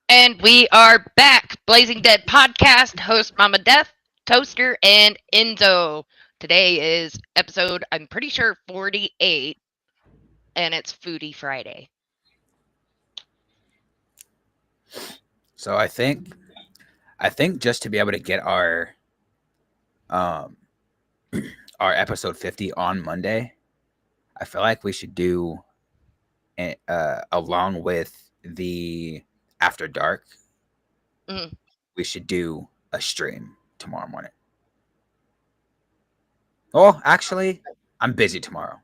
And we are back. Blazing Dead podcast, host Mama Death, Toaster, and Enzo. Today is episode, I'm pretty sure, 48, and it's Foodie Friday. So I think just to be able to get um our episode 50 on Monday, I feel like we should do along with the after dark, Mm, we should do a stream tomorrow morning. Oh, actually, I'm busy tomorrow.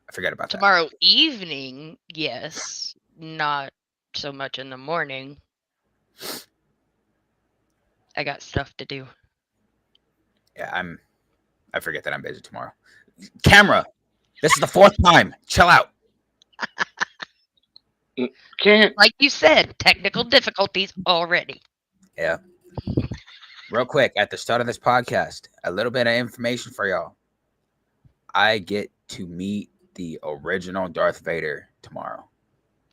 I forget about that. tomorrow evening, yes. Not so much in the morning. I got stuff to do. Yeah, I forget that I'm busy tomorrow. Camera, this is the fourth time. Chill out. Can't. Like you said, technical difficulties already. Yeah. Real quick, at the start of this podcast, a little bit of information for y'all. I get to meet the original Darth Vader tomorrow.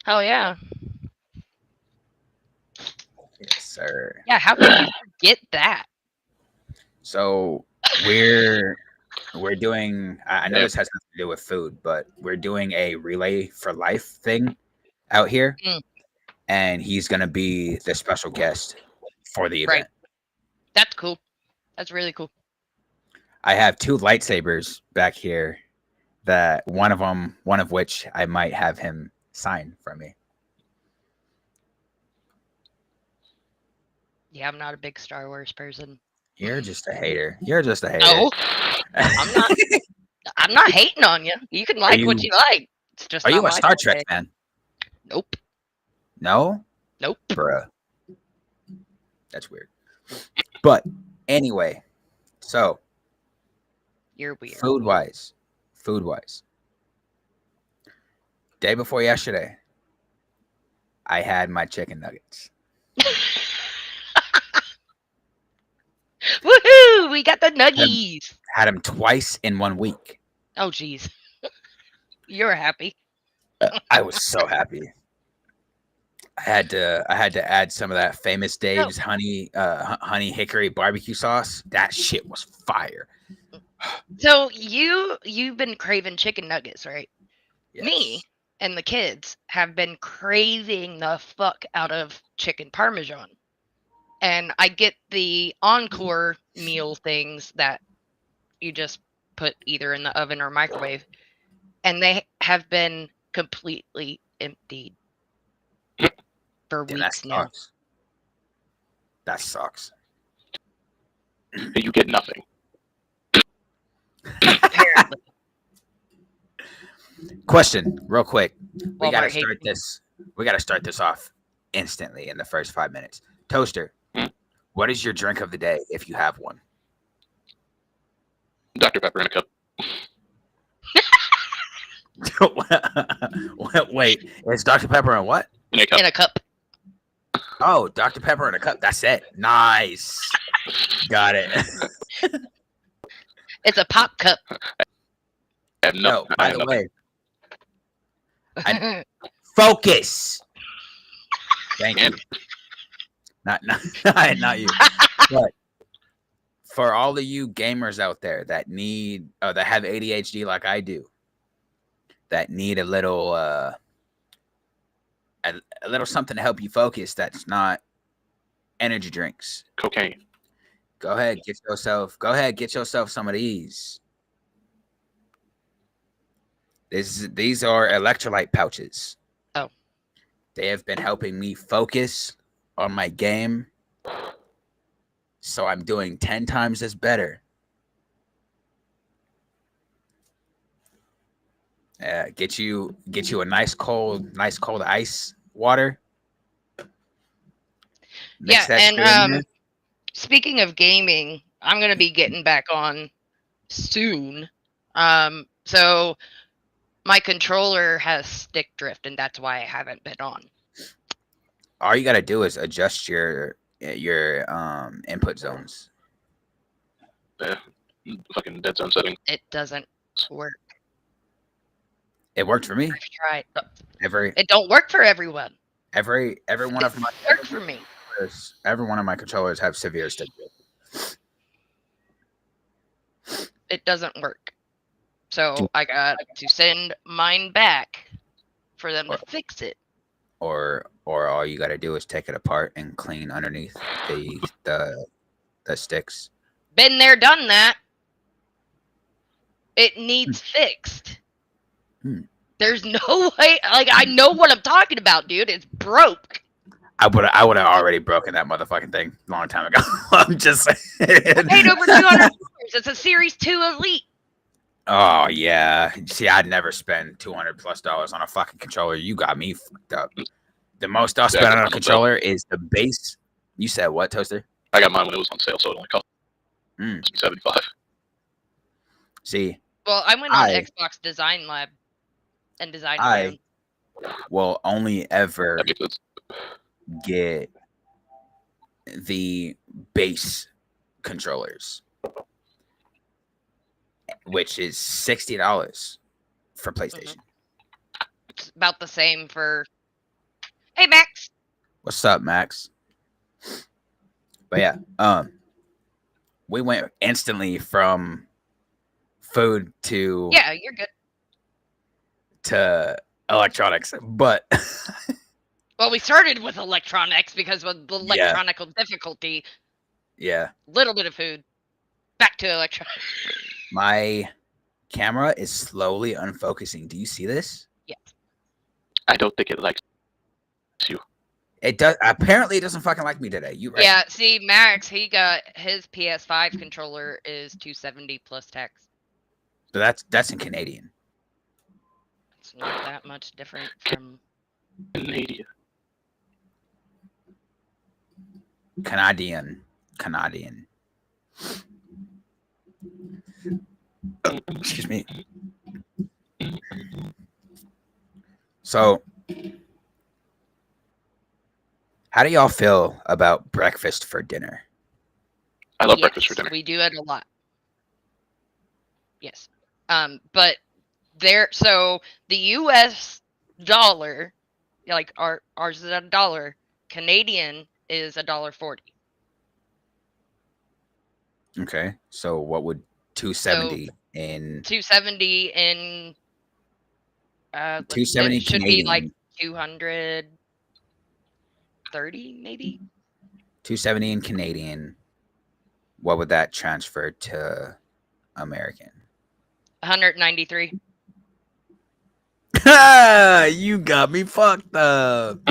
Oh, yeah. Yes, sir. Yeah, how could you forget that? So we're doing. I know this has nothing to do with food, but we're doing a relay for life thing out here, Mm, and he's gonna be the special guest for the right. event. That's cool. That's really cool. I have two lightsabers back here. That one of which I might have him sign for me. Yeah, I'm not a big Star Wars person. You're just a hater. You're just a hater. No, I'm not. I'm not hating on you. You can like what you you like. It's just are not you a my Star Trek thing. fan? Nope. No, Nope. bruh. That's weird. But anyway, so You're weird. food wise, day before yesterday, I had my chicken nuggets. Woohoo! We got the Had 'em- nuggies. Had them twice in 1 week. Oh, jeez. You're happy. I was so happy. I had to add some of that famous Dave's honey hickory barbecue sauce. That shit was fire. So you've been craving chicken nuggets, right? Yes. Me and the kids have been craving the fuck out of chicken parmesan. And I get the encore meal things that you just put either in the oven or microwave, and they have been completely emptied for Damn, that weeks now. sucks. That sucks. You get nothing. Apparently, Question, real quick. We gotta Walmart hates start me. this. We gotta start this off instantly in the first 5 minutes. Toaster, Hmm? what is your drink of the day if you have one? Dr. Pepper in a cup. Wait, it's Dr. Pepper and what? In a cup. In a cup. Oh, Dr. Pepper in a cup. That's it. Nice. Got it. It's a pop cup. I have No, nothing. I by have the nothing. way, focus. Thank you. Not you. But for all of you gamers out there that need that have ADHD like I do, that need a little something to help you focus that's not energy drinks. Cocaine. Go ahead, get yourself some of these. These are electrolyte pouches. Oh. They have been helping me focus on my game. So I'm doing 10 times as better. Get you a nice cold ice water. Yeah, that and shit in there. speaking of gaming, I'm gonna be getting back on soon. So my controller has stick drift, and that's why I haven't been on. All you gotta do is adjust your input zones. Fucking dead zone setting. It doesn't work. It worked for me. I've tried. Every It don't work for everyone. Every one of my Work for me. every one of my controllers have severe stick drift. It doesn't work. So I got to send mine back for them to fix it. Or all you got to do is take it apart and clean underneath the sticks. Been there, done that. It needs fixed. There's no way. Like, I know what I'm talking about, dude. It's broke. I would have already broken that motherfucking thing a long time ago. I'm just saying. I paid over $200. It's a Series 2 Elite. Oh yeah. See, I'd never spend $200+ on a fucking controller. You got me fucked up. The most I'll spend on a controller is the base. You said what, Toaster? I got mine when it was on sale, so it only cost me $75. See. Well, I went on Xbox Design Lab and designed my own. Will only ever get the base controllers, which is $60 for PlayStation. It's about the same for. Hey, Max. What's up, Max? But yeah, we went instantly from food to you're good to electronics, but well, we started with electronics because of the electronical difficulty. Yeah. Little bit of food. Back to electronics. My camera is slowly unfocusing. Do you see this? Yes. I don't think it likes you. It does. Apparently, it doesn't fucking like me today. You right? Yeah. See, Max, he got his PS5 controller is $270 plus tax. So that's in Canadian. It's not that much different from Canadian. Excuse me. So, how do y'all feel about breakfast for dinner? I love breakfast for dinner. We do it a lot. Yes. But so the US dollar, like ours is $1. Canadian is $1.40. Okay. So what would 270 in 270 in 270 should Canadian be like 230 maybe. 270 in Canadian. What would that transfer to American? 193. You got me fucked up.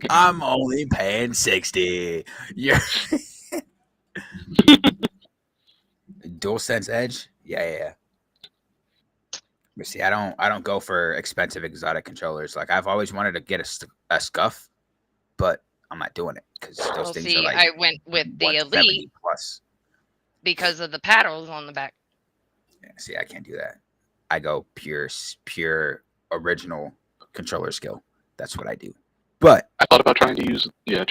I'm only paying 60. You're DualSense Edge? Yeah. But see, I don't go for expensive exotic controllers. Like I've always wanted to get a Scuff, but I'm not doing it because those things are like. I went with the Elite plus because of the paddles on the back. Yeah, see, I can't do that. I go pure original controller skill. That's what I do. But I thought about trying to use my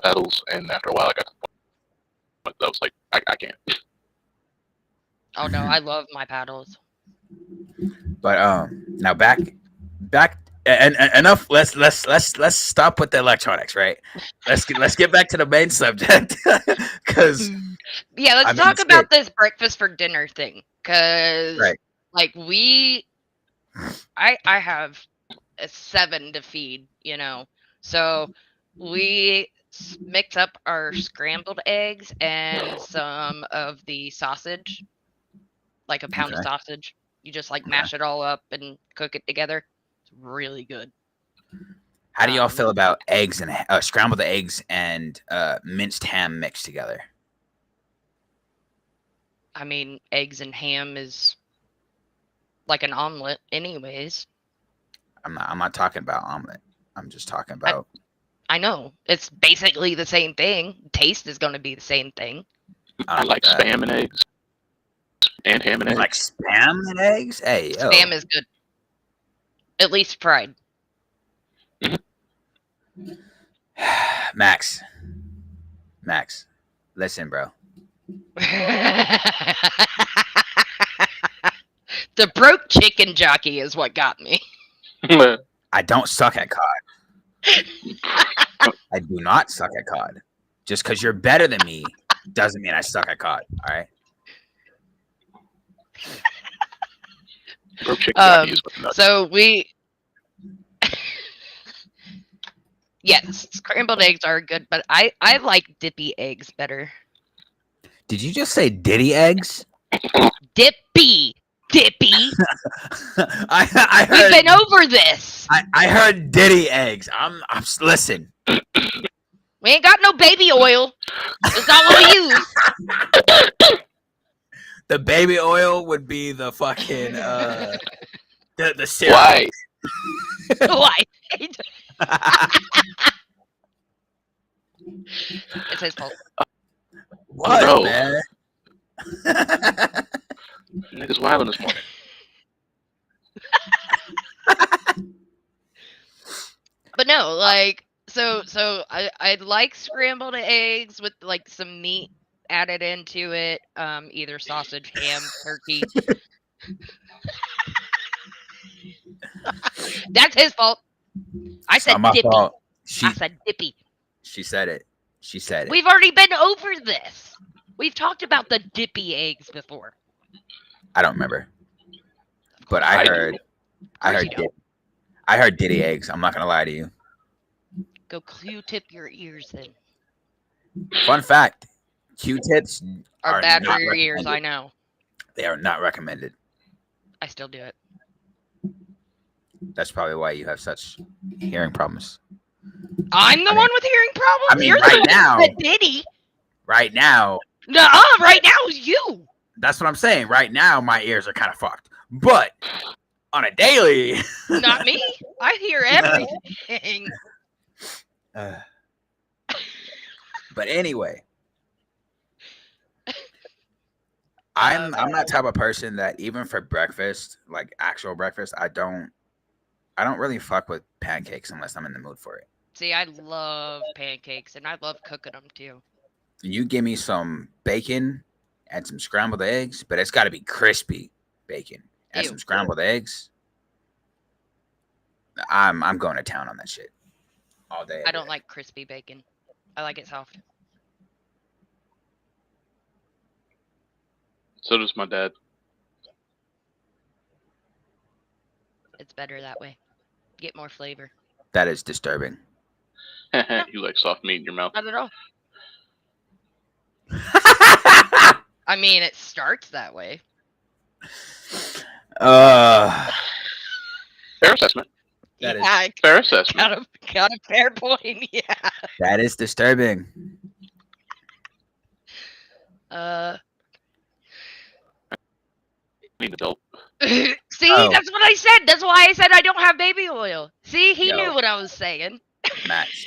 paddles, and after a while, I got to the point that I was like, I can't. Oh no, I love my paddles. But now back and enough. Let's stop with the electronics, right? Let's get back to the main subject because let's talk about this breakfast for dinner thing because like I have a 7 to feed, so we mix up our scrambled eggs and some of the sausage, like a pound of sausage. You just like mash it all up and cook it together. It's really good. How do y'all feel about eggs and scrambled eggs and minced ham mixed together? I mean, eggs and ham is like an omelet, anyways. I'm not talking about omelet. I'm just talking about. I know it's basically the same thing. Taste is going to be the same thing. I like spam and eggs. And ham and eggs. Like spam and eggs? Hey, yo. Spam is good. At least fried. Mm-hmm. Max, listen, bro. The broke chicken jockey is what got me. I don't suck at COD. I do not suck at COD. Just because you're better than me doesn't mean I suck at COD. All right. Bro, chicken got used with nuts. So we, yes, scrambled eggs are good, but I like dippy eggs better. Did you just say Diddy eggs? Dippy. I We've heard. been over this. I heard Diddy eggs. I'm listen. We ain't got no baby oil. That's not what we use. The baby oil would be the fucking the syrup. Why? Why? It's his fault. What, no. man? Niggas wilding this morning. But no, like so I like scrambled eggs with like some meat added into it, either sausage, ham, turkey. That's his fault. I It's not said my dippy. fault. I said dippy. She said it. She said it. We've already been over this. We've talked about the dippy eggs before. I don't remember. But I heard Diddy eggs. I'm not gonna lie to you. Go Q-tip your ears then. Fun fact: Q-tips Are bad not for your ears, recommended. I know. They are not recommended. I still do it. That's probably why you have such hearing problems. I'm the one with hearing problems? I mean, You're right the one now- with the Diddy. Right now, Nuh-uh, right now is you. that's what I'm saying. Right now, my ears are kind of fucked. But on a daily, Not me. I hear everything. But anyway, I'm not the type of person that even for breakfast, like actual breakfast, I don't really fuck with pancakes unless I'm in the mood for it. See, I love pancakes and I love cooking them too. You give me some bacon and some scrambled eggs, but it's got to be crispy bacon and Ew. some scrambled eggs. I'm going to town on that shit all day. I don't like crispy bacon. I like it soft. So does my dad. It's better that way. Get more flavor. That is disturbing. You like soft meat in your mouth. Not at all. I mean, it starts that way. uh, Fair assessment. That is- Yeah, Fair assessment. got a fair point. Yeah. that is disturbing. Need adult. See, Oh. that's what I said. That's why I said I don't have baby oil. See, he Yo. knew what I was saying. Max.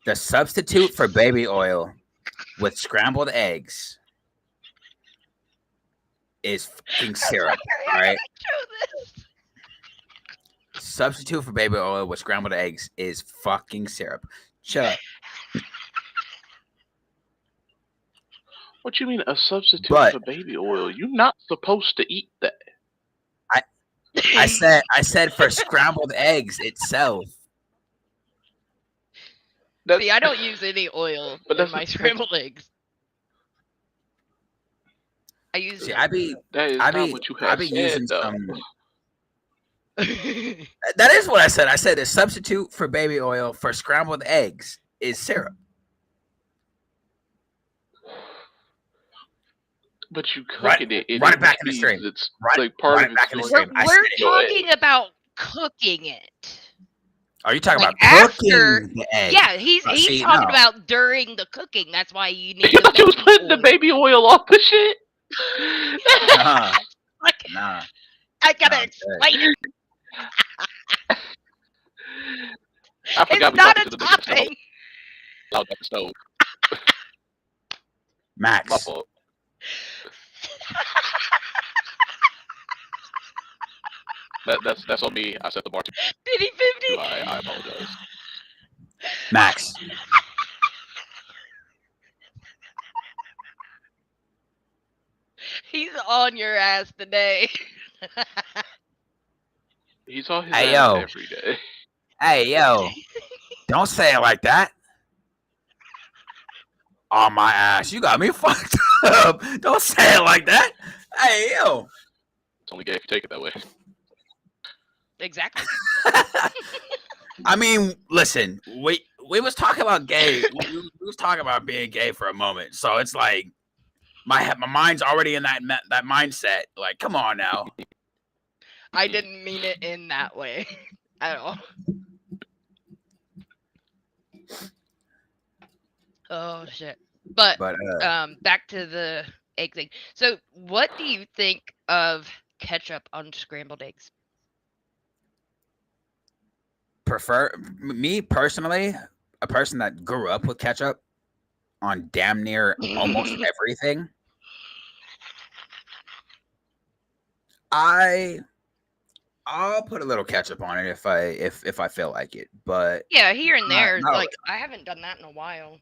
The substitute for baby oil with scrambled eggs is fucking syrup. All right. Substitute for baby oil with scrambled eggs is fucking syrup. Chill out. What you mean a substitute But- for baby oil? You're not supposed to eat that. I said for scrambled eggs itself. That's, See, I don't use any oil But in that's my the- scrambled eggs. I use. See, I be that is I not be what you I have be said, using though. some. That is what I said. I said the substitute for baby oil for scrambled eggs is syrup. But you cook Run- it. run it back in the stream. It's Run- like part run of it back in the its stream. we're I we're said it. talking about cooking it. Are you talking Like, about cooking after- the egg? Yeah, he's see, talking no. about during the cooking. That's why you need. You thought you was baby putting the oil. baby oil off the shit? Nah, Like, nah. I gotta Nah, explain it. I forgot It's we not talking a to the nigga topping. loud at the stove. My Max, fault. That's on me. I set the bar too 50-50. high. I apologize. Max. He's on your ass today. He's on his Hey, ass yo. every day. Hey, yo, don't say it like that. On my ass, you got me fucked up. Don't say it like that. Hey, yo. It's only gay if you take it that way. Exactly. I mean, listen, we was talking about gay. We was talking about being gay for a moment, so it's like my mind's already in that mindset. Like, come on now. I didn't mean it in that way at all. Oh shit. But But back to the egg thing. So what do you think of ketchup on scrambled eggs? me personally, a person that grew up with ketchup on damn near almost everything. I'll put a little ketchup on it if I feel like it, but Yeah, here and there. not Like I haven't done that in a while.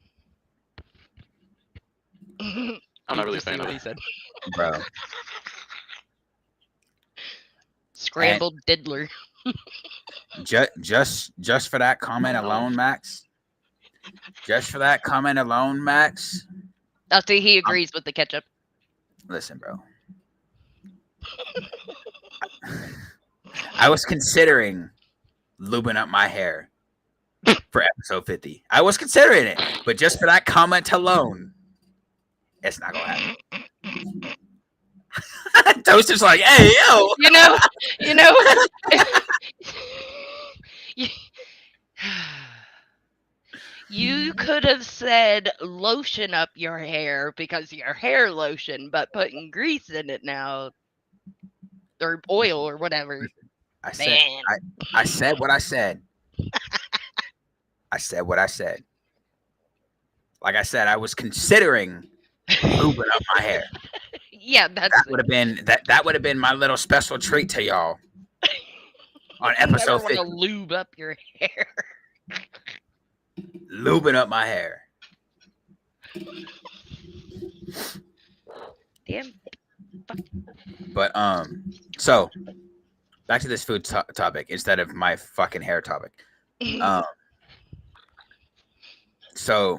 I'm not really a Just see fan what of he it. said. bro. Scrambled diddler. Just for that comment alone, Max. Just for that comment alone, Max. I'll see he agrees with the ketchup. Listen, bro. I was considering lubing up my hair for episode 50. I was considering it, but just for that comment alone, it's not gonna happen. Toaster's like, hey, yo. You know, you could have said lotion up your hair because your hair lotion, but putting grease in it now, or oil or whatever. I said, Man. I said what I said. I said what I said. Like I said, I was considering lubing up my hair. Yeah, that would have been my little special treat to y'all on you never episode want 50. to lube up your hair. Lubing up my hair. Damn. But so back to this food topic instead of my fucking hair topic. So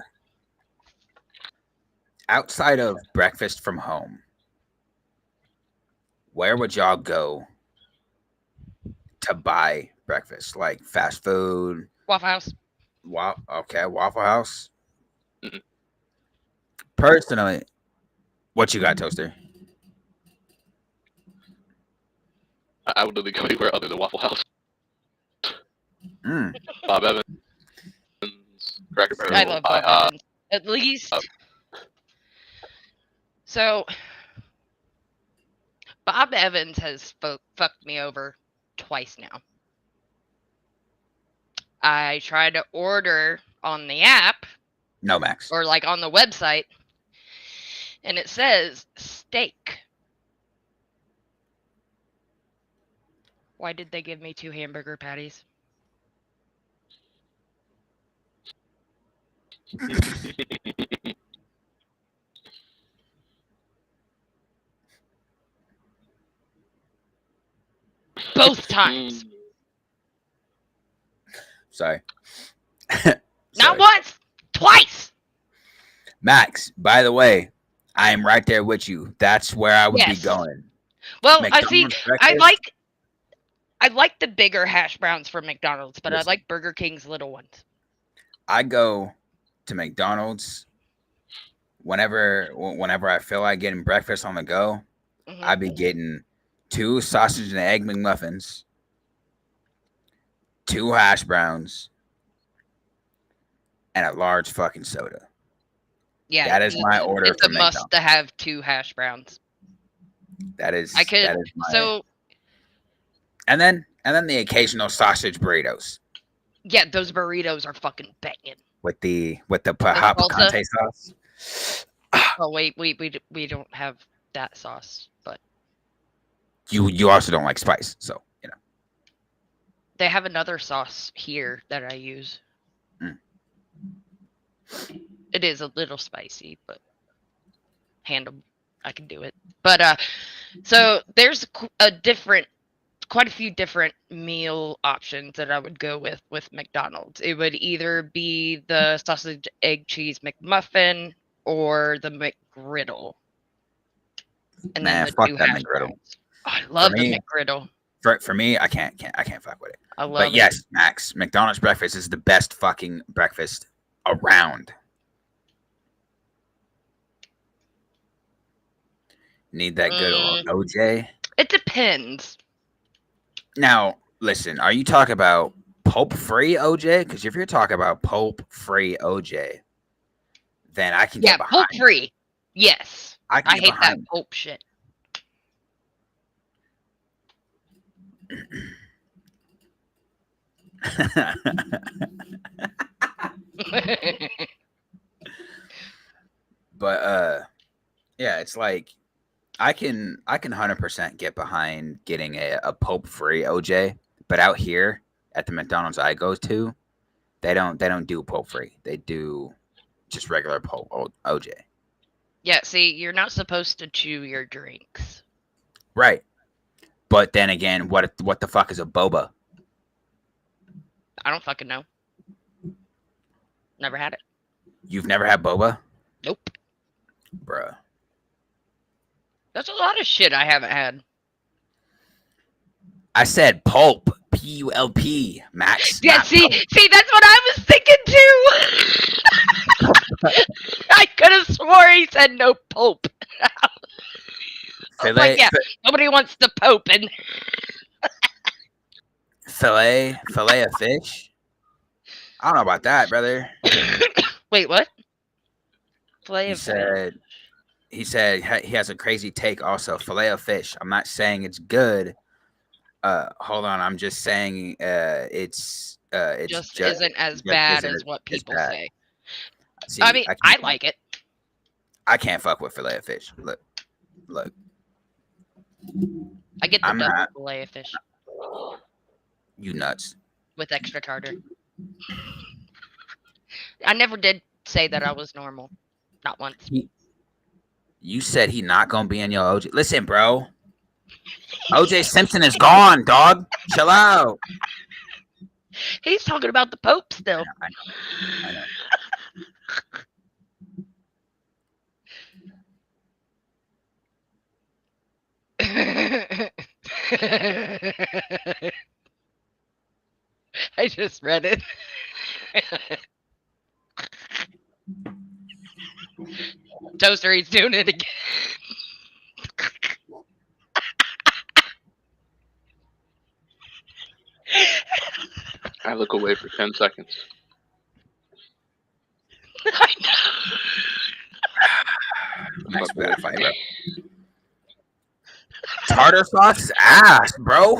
outside of breakfast from home, where would y'all go to buy breakfast? Like fast food? Waffle House. Okay, Waffle House. Mhm. Personally, what you got, Toaster? I would literally go anywhere other than Waffle House. Mm. Bob Evans, Cracker Barrel, I love Bob IHOP. Evans. At least. So, Bob Evans has fucked me over twice now. I tried to order on the app. No, Max. Or like on the website. And it says steak. Why did they give me 2 hamburger patties? Both times. Sorry. Not once, twice. Max, by the way, I am right there with you. That's where I would be going. Well, I breakfast. like the bigger hash browns from McDonald's, but I like Burger King's little ones. I go to McDonald's whenever I feel like getting breakfast on the go. Mhm. I be getting 2 sausage and egg McMuffins, 2 hash browns, and a large fucking soda. Yeah, that is my order. It's a must to have 2 hash browns. That is. I could. That is my, so. And then the occasional sausage burritos. Yeah, those burritos are fucking banging. With the hot picante sauce. Oh wait, we don't have that sauce, but you also don't like spice, so you know. They have another sauce here that I use. Mm. It is a little spicy, but I can do it. But so there's a different quite a few different meal options that I would go with McDonald's. It would either be the sausage, egg, cheese McMuffin or the McGriddle, and then Man, the fuck 2 that hash McGriddle. browns. Oh, I For love the me, McGriddle. for me, I can't fuck with it. I But love it. yes, Max, McDonald's breakfast is the best fucking breakfast around. Need that good old OJ. It depends. Now, listen, are you talking about pulp free OJ? Because if you're talking about pulp free OJ, then I can Yeah, get pulp behind. free. Yes. I can I get hate that behind. pulp shit. But yeah, it's like I can 100% get behind getting a pulp free OJ, but out here at the McDonald's I go to, they don't do pulp free. They do just regular pulp OJ. Yeah, see, you're not supposed to chew your drinks. Right. But then again, what the fuck is a boba? I don't fucking know. Never had it. You've never had boba? Nope. Bruh. That's a lot of shit I haven't had. I said pulp. P-U-L-P, Max. Yeah, not see, pulp. that's what I was thinking too. I could have swore he said no Pope. Filet, Like, yeah, nobody wants the Pope in. filet of fish? I don't know about that, brother. Wait, what? Filet He of said he has a crazy take also. Filet of fish. I'm not saying it's good. Hold on. I'm just saying it's just isn't as bad as what people say. See, I mean, I like it. I can't fuck with filet of fish. Look. I get the I'm double not. filet of fish You nuts. with extra tartar. I never did say that I was normal. Not once. You said he not gonna be in your OJ. Listen, bro. OJ Simpson is gone, dog. Chill out. He's talking about the Pope still. I know. I just read it. Toaster, he's doing it again. I look away for 10 seconds. I know. Nice fight, bro. Tartar sauce is ass, bro.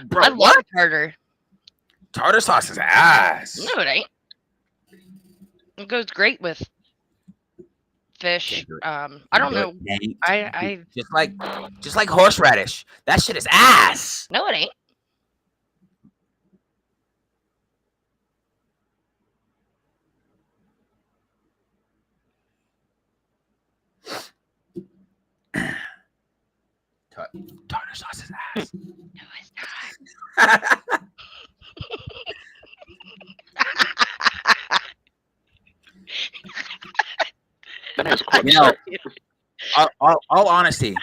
Bro, I love tartar. Tartar sauce is ass. No, it ain't. It goes great with fish. I don't know. I just like horseradish. That shit is ass. No, it ain't. Tartar sauce is ass. No, it's not. That has a You know, all honesty,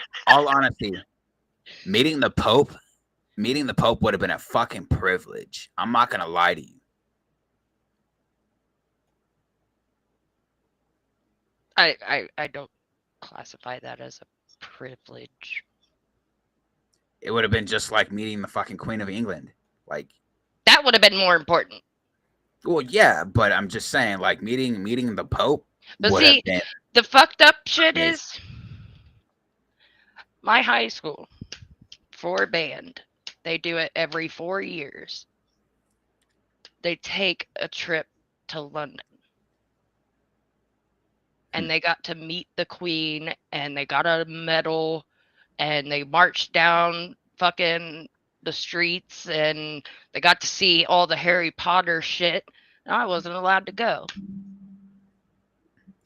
meeting the Pope would have been a fucking privilege. I'm not gonna lie to you. I don't classify that as a privilege. It would have been just like meeting the fucking Queen of England. Like, that would have been more important. Well, yeah, but I'm just saying, like meeting the Pope. But see, the fucked up shit is my high school for band. They do it every 4 years. They take a trip to London. And they got to meet the Queen, and they got a medal, and they marched down fucking the streets, and they got to see all the Harry Potter shit. And I wasn't allowed to go.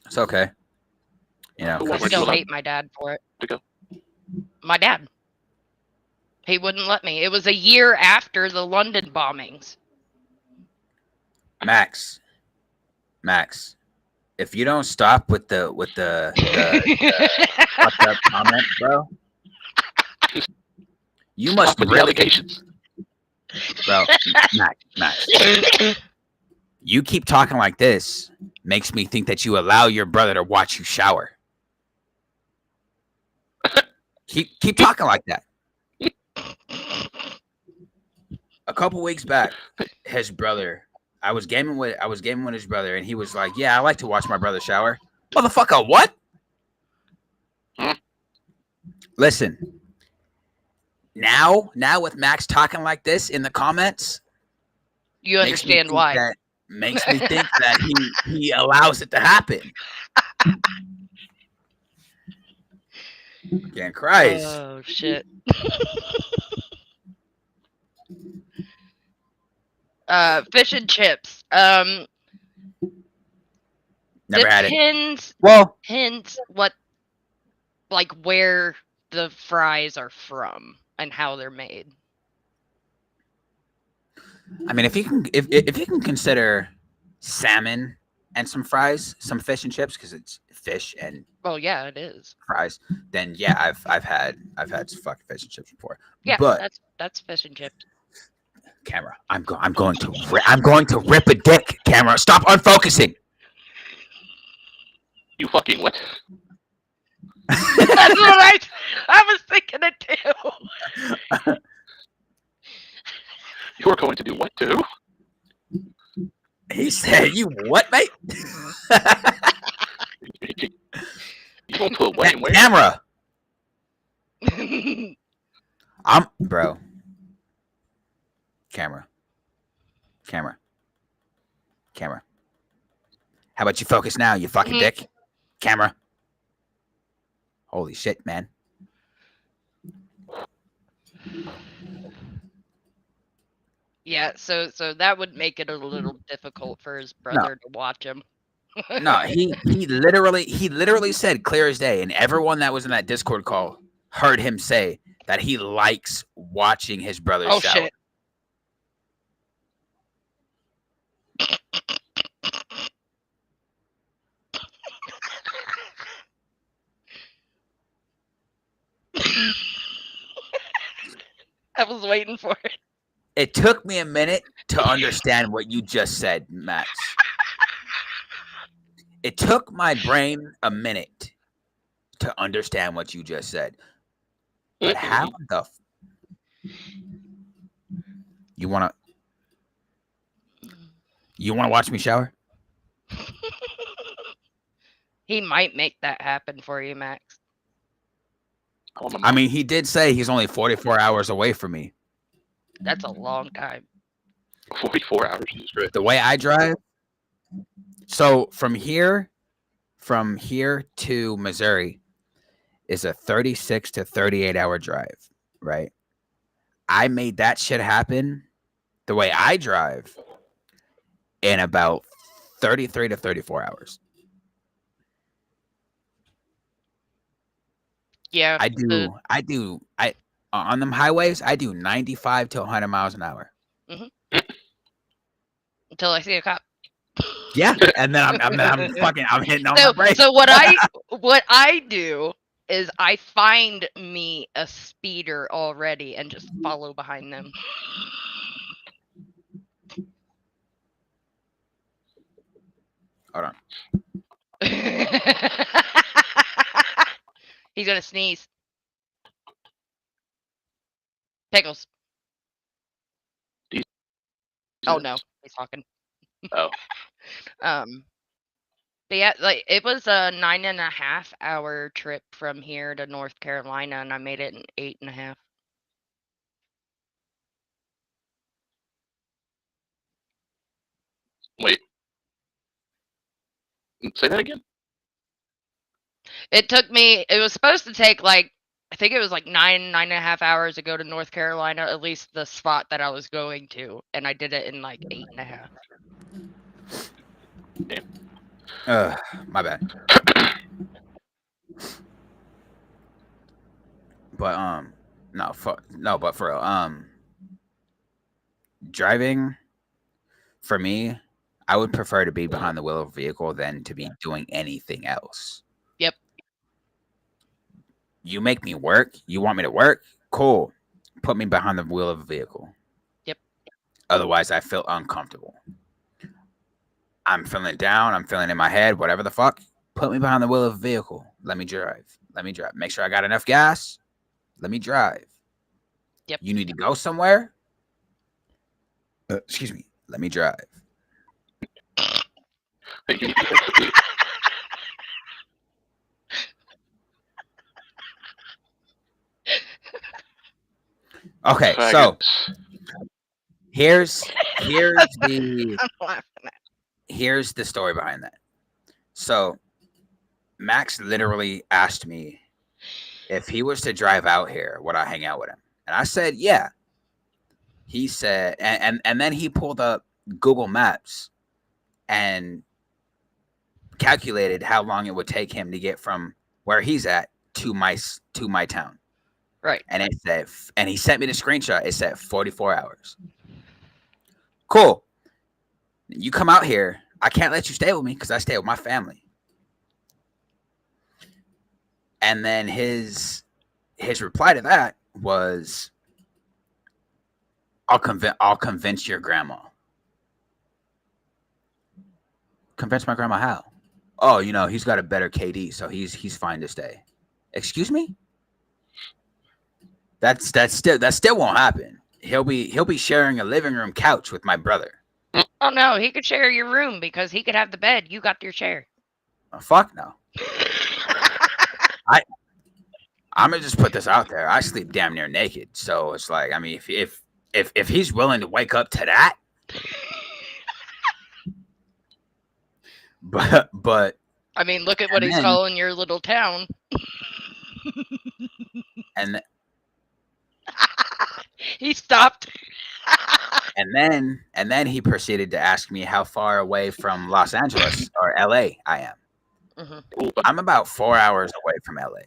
It's okay. You know, I still hate my dad for it. To go. My dad. He wouldn't let me. It was a year after the London bombings. Max, if you don't stop with the fucked up comment, bro, you must Stop with the really, allegations. bro. Max, you keep talking like this makes me think that you allow your brother to watch you shower. Keep talking like that. A couple weeks back, his brother, I was gaming with his brother, and he was like, "Yeah, I like to watch my brother shower." Motherfucker, what? Listen, now with Max talking like this in the comments, You understand why. Makes me think that he allows it to happen. Again, Christ. Oh shit. Fish and chips. Never had it. Depends. Well, Depends what, like, where the fries are from and how they're made. I mean, if you can consider salmon and some fries, some fish and chips, because it's fish and Well, yeah, it is. fries, then yeah, I've had some fucking fish and chips before. Yeah, but that's fish and chips. Camera, I'm going to rip a dick. Camera, stop unfocusing. You fucking what? That's what I was thinking it too. You're going to do what too? He said, "You what, mate?" You won't put what in where? Camera. I'm bro. Camera. How about you focus now, you fucking dick? Camera. Holy shit, man. Yeah, so that would make it a little difficult for his brother to watch him. No, he literally said clear as day, and everyone that was in that Discord call heard him say that he likes watching his brother shower. Shit. I was waiting for it. It took me a minute to understand what you just said, Max. It took my brain a minute to understand what you just said. But how the you want to watch me shower? He might make that happen for you, Max. I mean, he did say he's only 44 hours away from me. That's a long time. 44 hours is great. The way I drive. So from here to Missouri is a 36 to 38 hour drive, right? I made that shit happen the way I drive in about 33 to 34 hours. Yeah. I on them highways, I do 95 to 100 miles an hour. Mm-hmm. Until I see a cop. Yeah, and then I'm hitting on my brakes. So what I do is I find me a speeder already and just follow behind them. Hold on. He's gonna sneeze. Pickles. Oh no, he's talking. Oh. But yeah, like it was a 9.5 hour trip from here to North Carolina, and I made it in 8.5. Wait. Say that again? It took me, it was supposed to take like, I think it was like 9.5 hours to go to North Carolina, at least the spot that I was going to. And I did it in like 8.5. Damn. My bad. But no, but for real, driving for me, I would prefer to be behind the wheel of a vehicle than to be doing anything else. Yep. You make me work. You want me to work? Cool. Put me behind the wheel of a vehicle. Yep. Otherwise, I feel uncomfortable. I'm feeling down. I'm feeling in my head. Whatever the fuck. Put me behind the wheel of a vehicle. Let me drive. Let me drive. Make sure I got enough gas. Let me drive. Yep. You need to go somewhere? Excuse me. Let me drive. Okay, so here's the I'm laughing at. here's the story behind that. So Max literally asked me if he was to drive out here, would I hang out with him? And I said, yeah. He said, and then he pulled up Google Maps and calculated how long it would take him to get from where he's at to my town. Right. And it said, and he sent me the screenshot. It said 44 hours. Cool. You come out here. I can't let you stay with me because I stay with my family. And then his reply to that was, I'll convince your grandma. Convince my grandma how? Oh, he's got a better KD, so he's fine to stay. Excuse me? That still won't happen. He'll be sharing a living room couch with my brother. Oh no, he could share your room because he could have the bed. You got your chair. Oh, fuck no. I'm gonna just put this out there. I sleep damn near naked, so it's like, I mean, if he's willing to wake up to that, but I mean, look at what he's calling your little town. and he stopped. and then he proceeded to ask me how far away from Los Angeles or LA I am. Mm-hmm. I'm about 4 hours away from LA.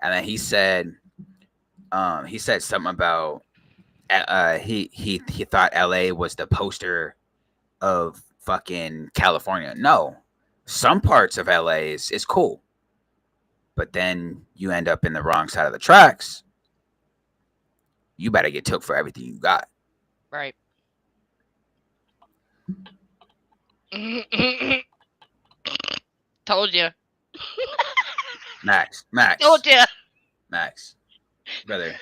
And then he said something about he thought LA was the poster of fucking California. No, some parts of LA is cool, but then you end up in the wrong side of the tracks. You better get took for everything you got. Right. Told you. Max. Told you. Max. Brother.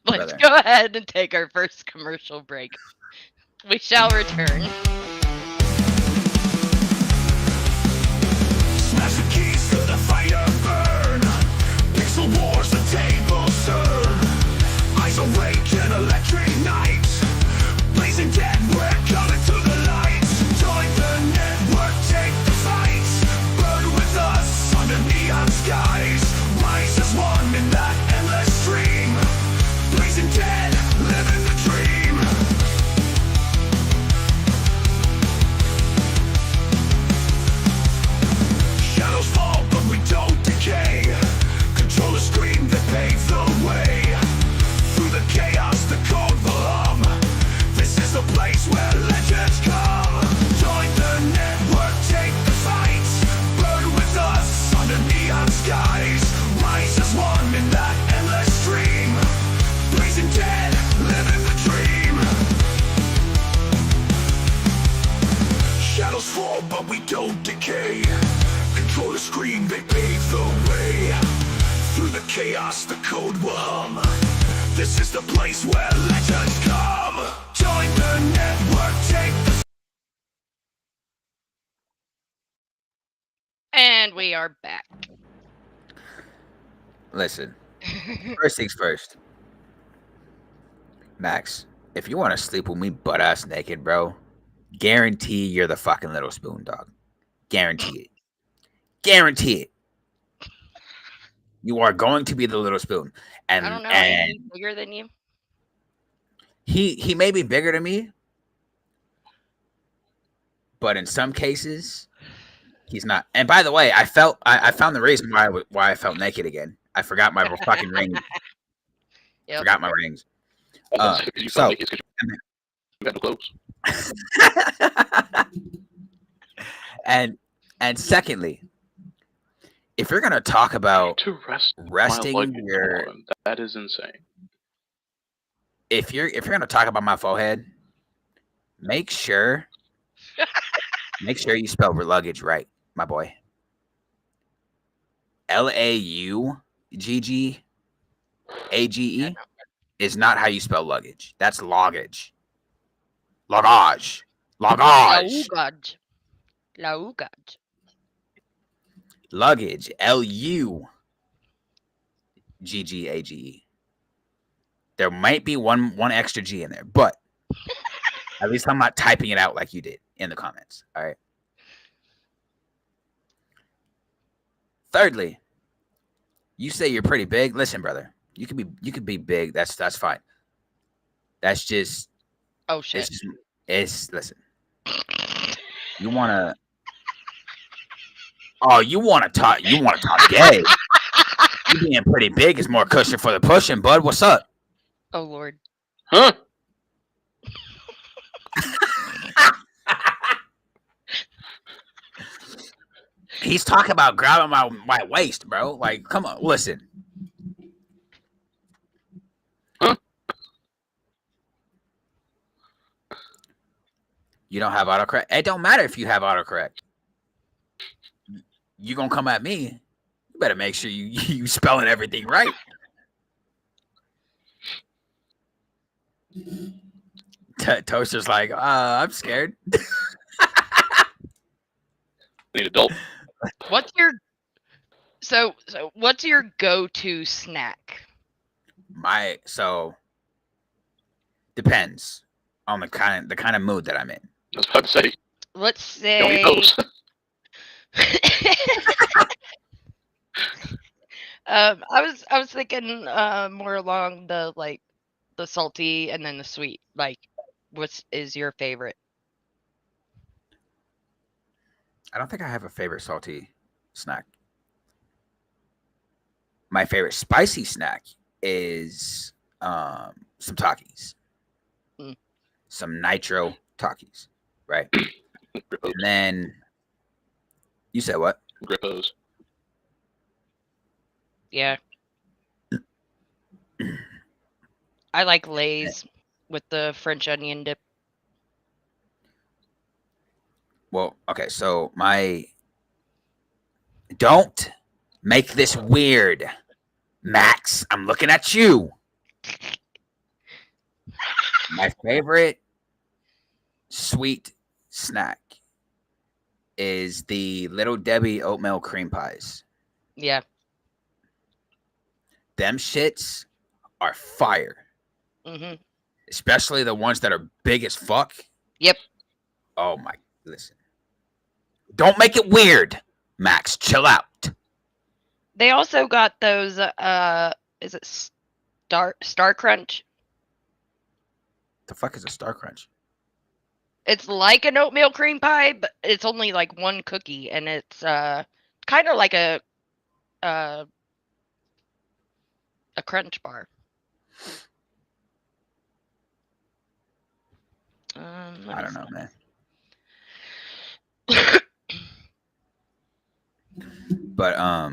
Let's go ahead and take our first commercial break. We shall return. Smash the keys to the fire burn. Pixel wars, the table serve. Eyes awake in electric night. Blazing dead, we're coming to the lights. Join the network, take the fight. Burn with us under neon skies. Rise as one in that endless stream. Blazing dead, living the dream. Shadows fall, but we don't decay. Control the screen that paves the way. Through the chaos, the code will hum. This is the place where legends come. Join the network, take the fight. Burn with us under neon skies. Rise as one in that endless stream. Blazing dead, living the dream. Shadows fall, but we don't decay. Control the screen, they pave the way. Through the chaos, the code will hum. This is the place where legends come. Join the network, take the... And we are back. Listen. First things first. Max, if you want to sleep with me butt ass naked, bro, guarantee you're the fucking little spoon, dog. Guarantee it. Guarantee it. You are going to be the little spoon. And I don't know. and Is he bigger than you? he may be bigger than me, but in some cases, He's not. And by the way, I found the reason why I felt naked again. I forgot my fucking ring. Yep. Forgot my rings. Because you so- felt naked because you had no clothes. and secondly, if you're gonna talk about To rest resting my luggage your, on, that is insane. if you're gonna talk about my forehead, make sure you spell luggage right, my boy. Laugage is not how you spell luggage. That's loggage. Logage. Logage. Laugage. Laugage. Luggage. Luggage. There might be one extra G in there, but at least I'm not typing it out like you did in the comments. All right. Thirdly, you say you're pretty big. Listen, brother, you could be big. That's fine. That's just Oh shit. it's listen. You wanna talk gay. You being pretty big is more cushion for the pushing, bud. What's up? Oh lord. Huh? He's talking about grabbing my waist, bro. Like, come on, listen. Huh? You don't have autocorrect? It don't matter if you have autocorrect. You gonna come at me? You better make sure you spelling everything right. Toaster's like, I'm scared. Need adult. What's your what's your go-to snack? Depends on the kind of mood that I'm in. I was about to say. Let's Don't eat say those. I was thinking more along the like the salty and then the sweet. Like, what is your favorite? I don't think I have a favorite salty snack. My favorite spicy snack is some Takis. Mm. Some nitro Takis, right? And then you said what? Grippos. Yeah. I like Lay's with the French onion dip. Well, okay, so don't make this weird. Max, I'm looking at you. My favorite sweet snack is the Little Debbie oatmeal cream pies. Yeah. Them shits are fire. Mm-hmm. Especially the ones that are big as fuck. Yep. Oh my, listen. Don't make it weird, Max. Chill out. They also got those is it Star Crunch? The fuck is a Star Crunch? It's like an oatmeal cream pie, but it's only like one cookie, and it's kind of like a crunch bar. I don't know, man. But I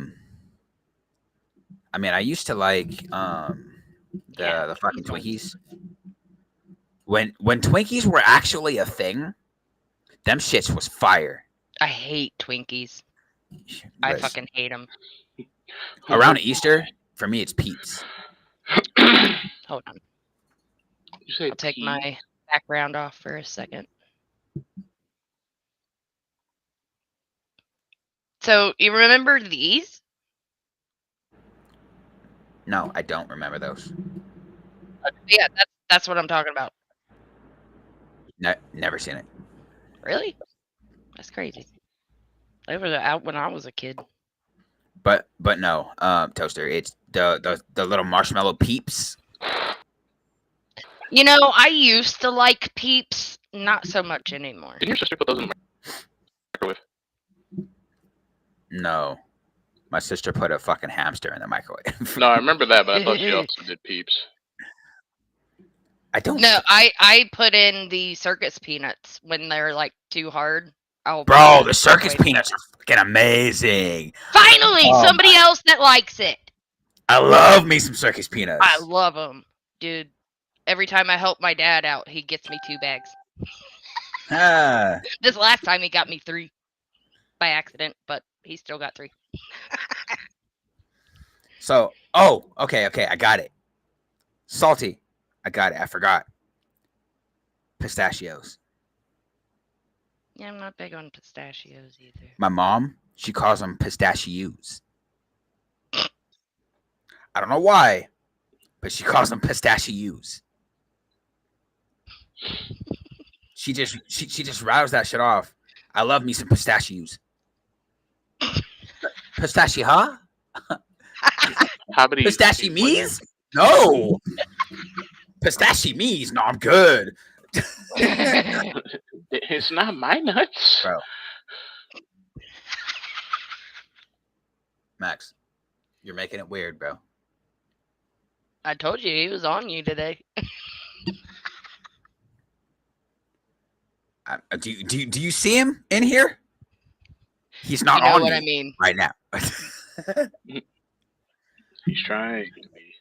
mean, I used to like the fucking Twinkies. When Twinkies were actually a thing, them shits was fire. I hate Twinkies. I Listen, fucking hate them. around Easter, for me, it's Pete's. Hold on. You say I'll take pea? my background off for a second. So you remember these? No, I don't remember those. Yeah, that's what I'm talking about. Never seen it. Really? That's crazy. They were out when I was a kid. But no, Toaster. It's the little marshmallow peeps. You know, I used to like Peeps, not so much anymore. Didn't your sister put those in the microwave? No. My sister put a fucking hamster in the microwave. No, I remember that, but I thought she also did Peeps. I don't. No, I put in the circus peanuts when they're like too hard. Bro, the circus peanuts are fucking amazing. Finally, somebody else that likes it. I love me some circus peanuts. I love them, dude. Every time I help my dad out, he gets me 2 bags. This last time he got me 3 by accident, but he still got 3. So, okay, I got it. Salty, I got it. I forgot. Pistachios. Yeah, I'm not big on pistachios either. My mom, she calls them pistachios. I don't know why, but she calls them pistachios. She just rattles that shit off. I love me some pistachios. Pistachio, huh? How many Pistachio me's? No. Pistachio me's? No, I'm good. It's not my nuts. Bro. Max, you're making it weird, bro. I told you he was on you today. Do you see him in here? He's not You know on what me I mean. right now. He's trying to be.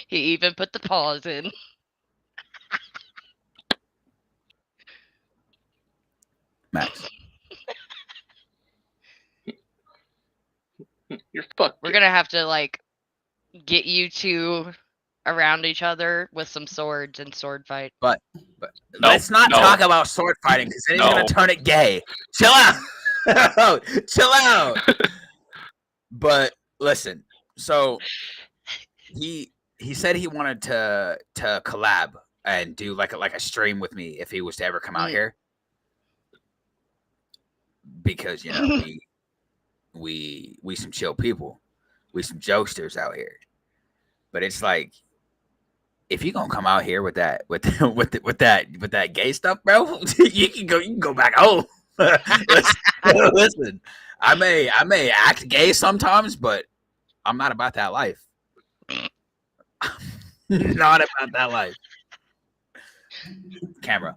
He even put the pause in. Max. You're fucked. We're gonna have to like get you two around each other with some swords and sword fight. But No, let's not no. talk about sword fighting because then he's gonna No. turn it gay. Chill out. Chill out. But listen, so he said he wanted to collab and do like a stream with me if he was to ever come out here. Because we some chill people. We some jokesters out here. But it's like, if you gonna come out here with that with that gay stuff, bro, you can go back home. Listen, I may act gay sometimes, but I'm not about that life. Not about that life. Camera.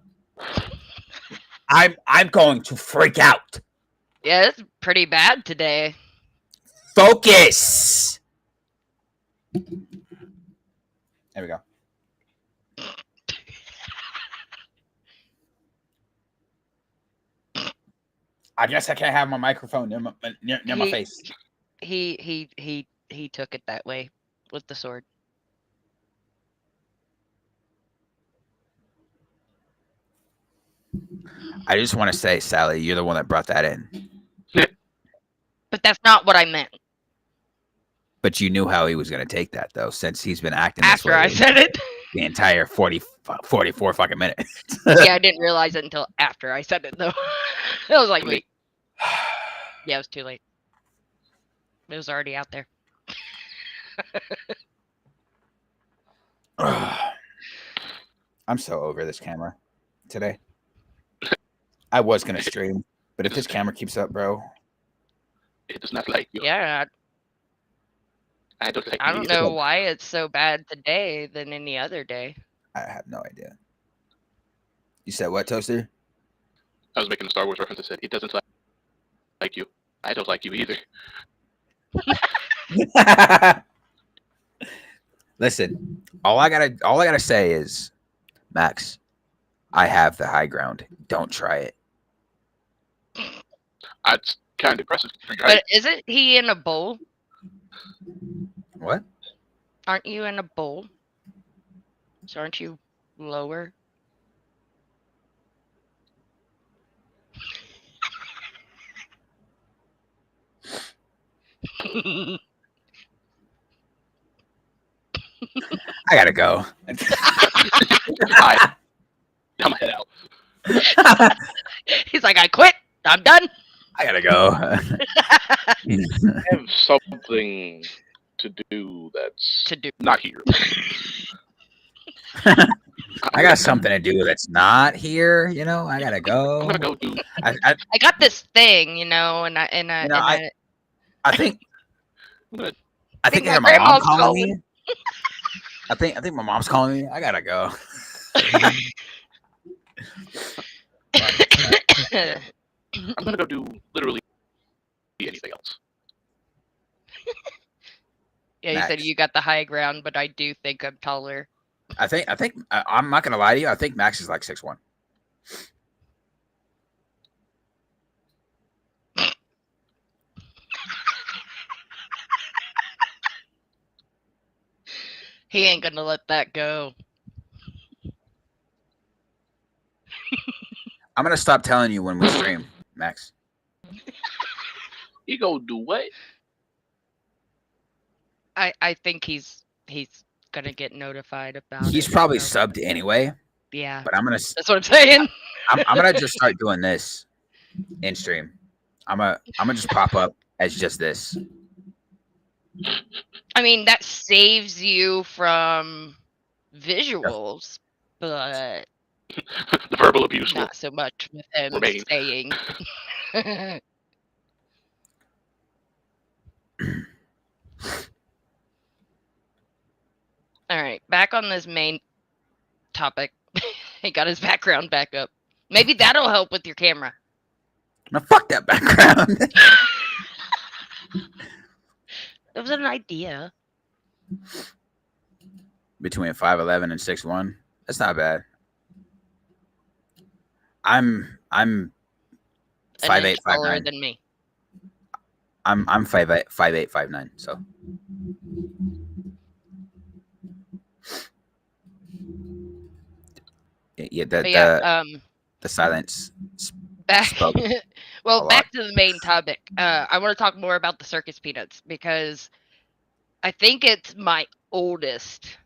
I'm going to freak out. Yeah, it's pretty bad today. Focus. There we go. I guess I can't have my microphone near my face. He took it that way with the sword. I just want to say, Sally, you're the one that brought that in. But that's not what I meant. But you knew how he was going to take that, though, since he's been acting this After way I said it. the entire 44 fucking minutes. Yeah, I didn't realize it until after I said it, though. I was like, wait. Yeah, it was too late. It was already out there. I'm so over this camera today. I was going to stream, but if this camera keeps up, bro. It does not like you. Yeah, I don't like I you don't either. know why it's so bad today than any other day. I have no idea. You said what, Toaster? I was making a Star Wars reference. I said, it doesn't like you. I don't like you either. Listen, all I gotta say is, Max, I have the high ground. Don't try it. It's kind of aggressive. But isn't he in a bowl? What? Aren't you in a bowl? So aren't you lower? I gotta go. I'm head out. He's like, I quit. I'm done. I gotta go. I have something to do that's To do. not here. I got something to do that's not here. You know, I gotta I'm go. gonna go do. I got this thing, and I think I'm gonna, I think I my hear my mom grandma's calling calling. me. I think my mom's calling me. I gotta go. I'm gonna go do literally anything else. Yeah, you said Max. you got the high ground, but I do think I'm taller. I'm not gonna lie to you. I think Max is like 6'1". He ain't gonna let that go. I'm gonna stop telling you when we stream, Max. You go do what? I think he's gonna get notified about He's it. probably So, subbed anyway, yeah, but I'm gonna that's what I'm saying. I'm gonna just start doing this in stream. I'm gonna just pop up as just this. I mean, that saves you from visuals, but The verbal abuse will not so much with him remain. saying. All right, back on this main topic. He got his background back up. Maybe that'll help with your camera. Now fuck that background. It was an idea. Between 5'11" and 6'1", that's not bad. I'm An 5'8", inch taller 5'9". than me. I'm 5'8", 5'8", 5'9". So yeah, But yeah, the silence. back spoke well, a lot. back to the main topic. I want to talk more about the circus peanuts because I think it's my oldest.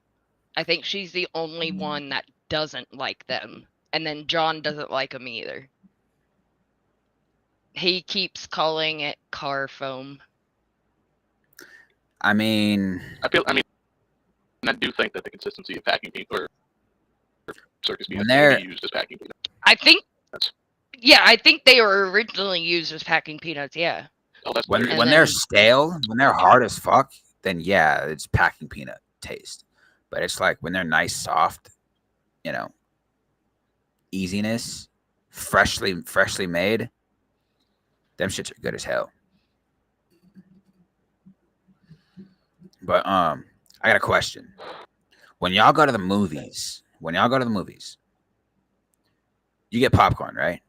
I think she's the only one that doesn't like them, and then John doesn't like them either. He keeps calling it car foam. I mean, I do think that the consistency of packing peanuts or circus when peanuts they're can be used as packing peanuts. I think, That's- yeah, I think they were originally used as packing peanuts. Yeah, Oh, that's when hilarious. when And they're then- stale, when they're hard as fuck, then yeah, it's packing peanut taste. But it's like when they're nice, soft, you know, easiness, freshly made. Them shits are good as hell. But I got a question. When y'all go to the movies, you get popcorn, right?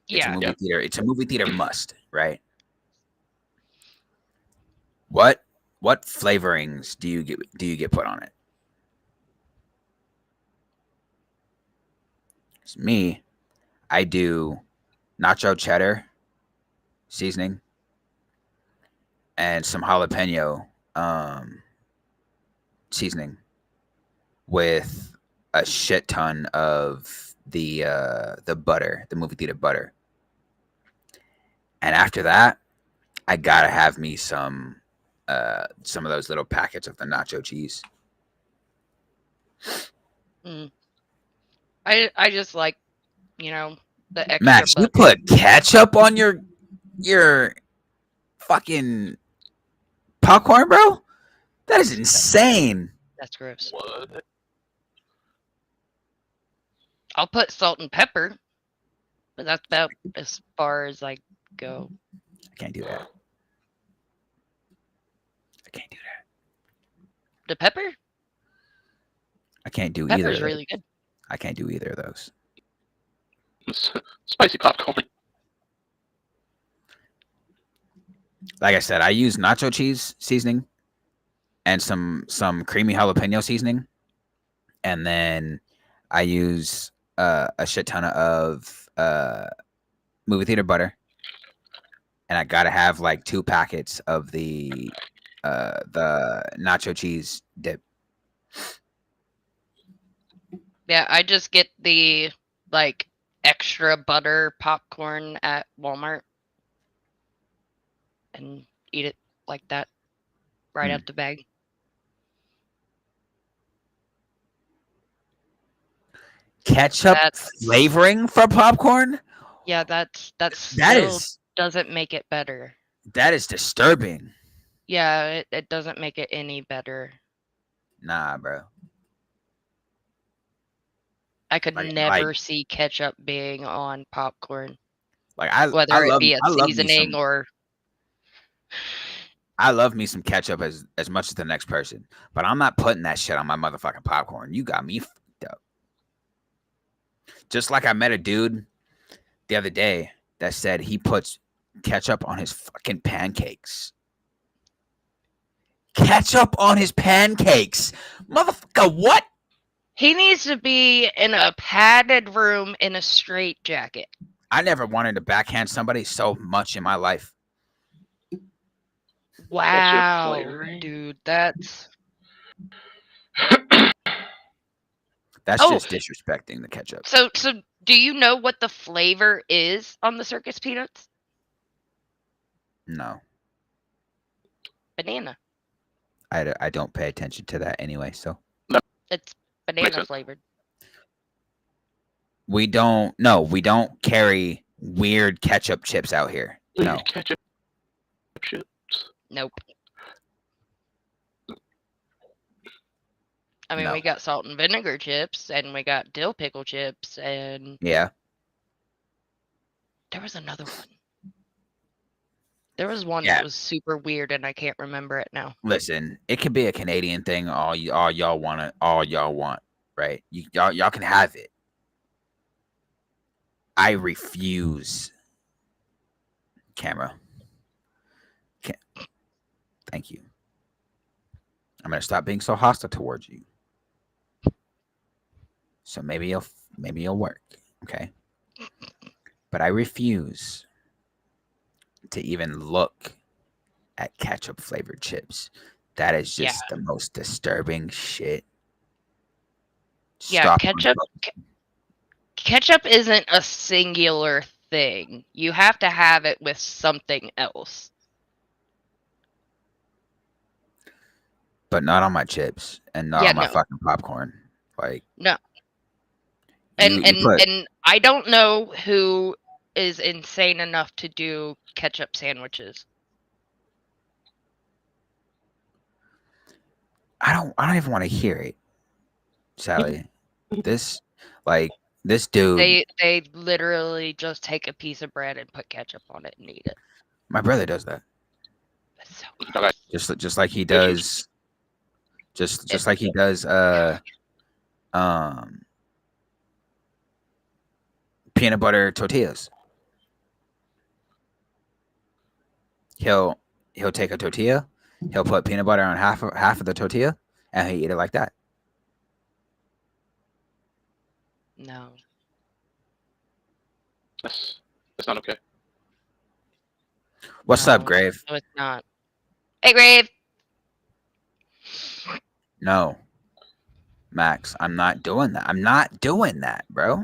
It's a yeah. movie theater. It's a movie theater must, right? What flavorings do you get put on it? It's me. I do nacho cheddar seasoning and some jalapeno seasoning with a shit ton of the butter, the movie theater butter. And after that, I gotta have me some of those little packets of the nacho cheese. Mm. I just like, the extra Max, you butter. put ketchup on your fucking popcorn, bro? That is insane. That's gross. What? I'll put salt and pepper, but that's about as far as I go. I can't do that. I can't do that. The pepper? I can't do either. Pepper's Of those. really good. I can't do either of those. Spicy popcorn. Like I said, I use nacho cheese seasoning and some creamy jalapeno seasoning, and then I use a shit ton of movie theater butter, and I gotta have like 2 packets of the nacho cheese dip. Yeah, I just get the extra butter popcorn at Walmart and eat it like that right out the bag. Ketchup That's flavoring for popcorn? yeah, that That still is doesn't make it better. disturbing. Yeah, it doesn't make it any better. Nah, bro. I could Like never see ketchup being on popcorn, I whether it love be a I love me seasoning some or I love me some ketchup as much as the next person, but I'm not putting that shit on my motherfucking popcorn. You got me fucked up. Just like I met a dude the other day that said he puts ketchup on his fucking pancakes. Ketchup on his pancakes. Motherfucker, what? he needs to be in a padded room in a straitjacket. I never wanted to backhand somebody so much in my life. Wow, flavoring? dude, that's That's Oh. just disrespecting the ketchup. so. Do you know what the flavor is on the circus peanuts? No, Banana. I don't pay attention to that anyway. So It's Makes banana sense. flavored. we don't carry weird ketchup chips out here. No. Ketchup chips. Nope. I mean, No. we got salt and vinegar chips, and we got dill pickle chips, and Yeah. there was another one. There was one Yeah. that was super weird, and I can't remember it now. Listen, it could be a Canadian thing. All y'all want, right? Y'all can have it. I refuse. Camera. Thank you. I'm gonna stop being so hostile towards you. So maybe you'll work, okay? But I refuse to even look at ketchup flavored chips. That is just the most disturbing shit. Yeah, Stop. ketchup isn't a singular thing. You have to have it with something else. But not on my chips and not Yeah, on my no. fucking popcorn. Like No. you put, And I don't know who is insane enough to do ketchup sandwiches. I don't even want to hear it, Sally. This dude. They literally just take a piece of bread and put ketchup on it and eat it. My brother does that. That's so Okay. Just like he does. Just like he does. Peanut butter tortillas. He'll take a tortilla. He'll put peanut butter on half of the tortilla, and he'll eat it like that. No. That's not okay. What's up, Grave? No, it's not. Hey, Grave. No, Max, I'm not doing that. I'm not doing that, bro.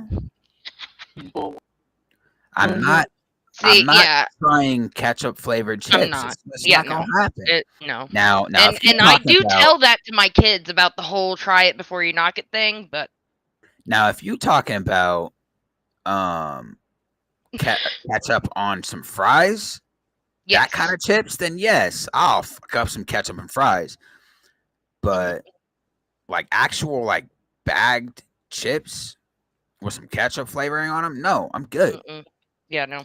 I'm not. See, I'm not yeah, trying ketchup flavored chips. I'm not. It's Yeah, not gonna happen. no. Now, And if you're I talking do about, tell that to my kids about the whole try it before you knock it thing, but now if you talking about ketchup on some fries, yes. that kind of chips, then yes, I'll fuck up some ketchup and fries. But like actual like bagged chips with some ketchup flavoring on them, no, I'm good. Mm-mm. Yeah, no.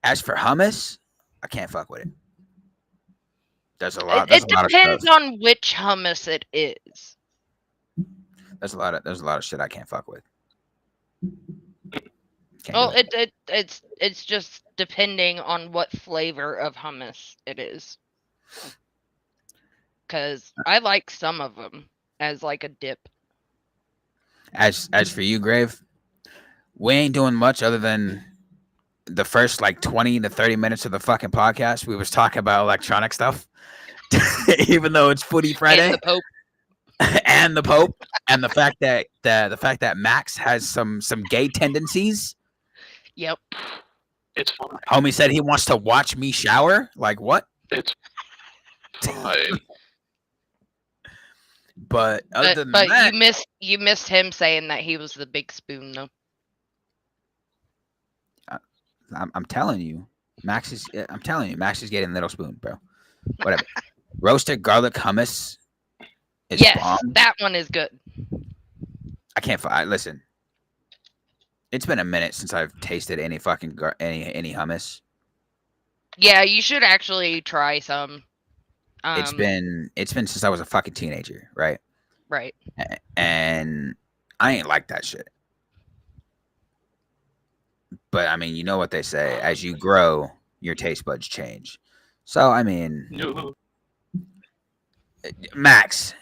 As for hummus, I can't fuck with it. There's a lot. It There's a lot of depends stuff. on which hummus it is. There's a lot of shit I can't fuck with. Can't Well, do it. it's just depending on what flavor of hummus it is. Because I like some of them as like a dip. As for you, Grave, we ain't doing much other than the first like 20 to 30 minutes of the fucking podcast. We was talking about electronic stuff, even though it's Foodie Friday. And the Pope. And the Pope, and the fact that Max has some gay tendencies. Yep. It's fine. Homie said he wants to watch me shower. Like what? It's fine. But other than But that, you missed him saying that he was the big spoon though. I'm telling you, Max is. I'm telling you, Max is getting little spoon, bro. Whatever. Roasted garlic hummus is Yes, bomb. that one is good. I can't. Listen. It's been a minute since I've tasted any fucking any hummus. Yeah, you should actually try some. It's been since I was a fucking teenager, right? Right. And I ain't like that shit. But I mean, you know what they say: as you grow, your taste buds change. So I mean, No. Max,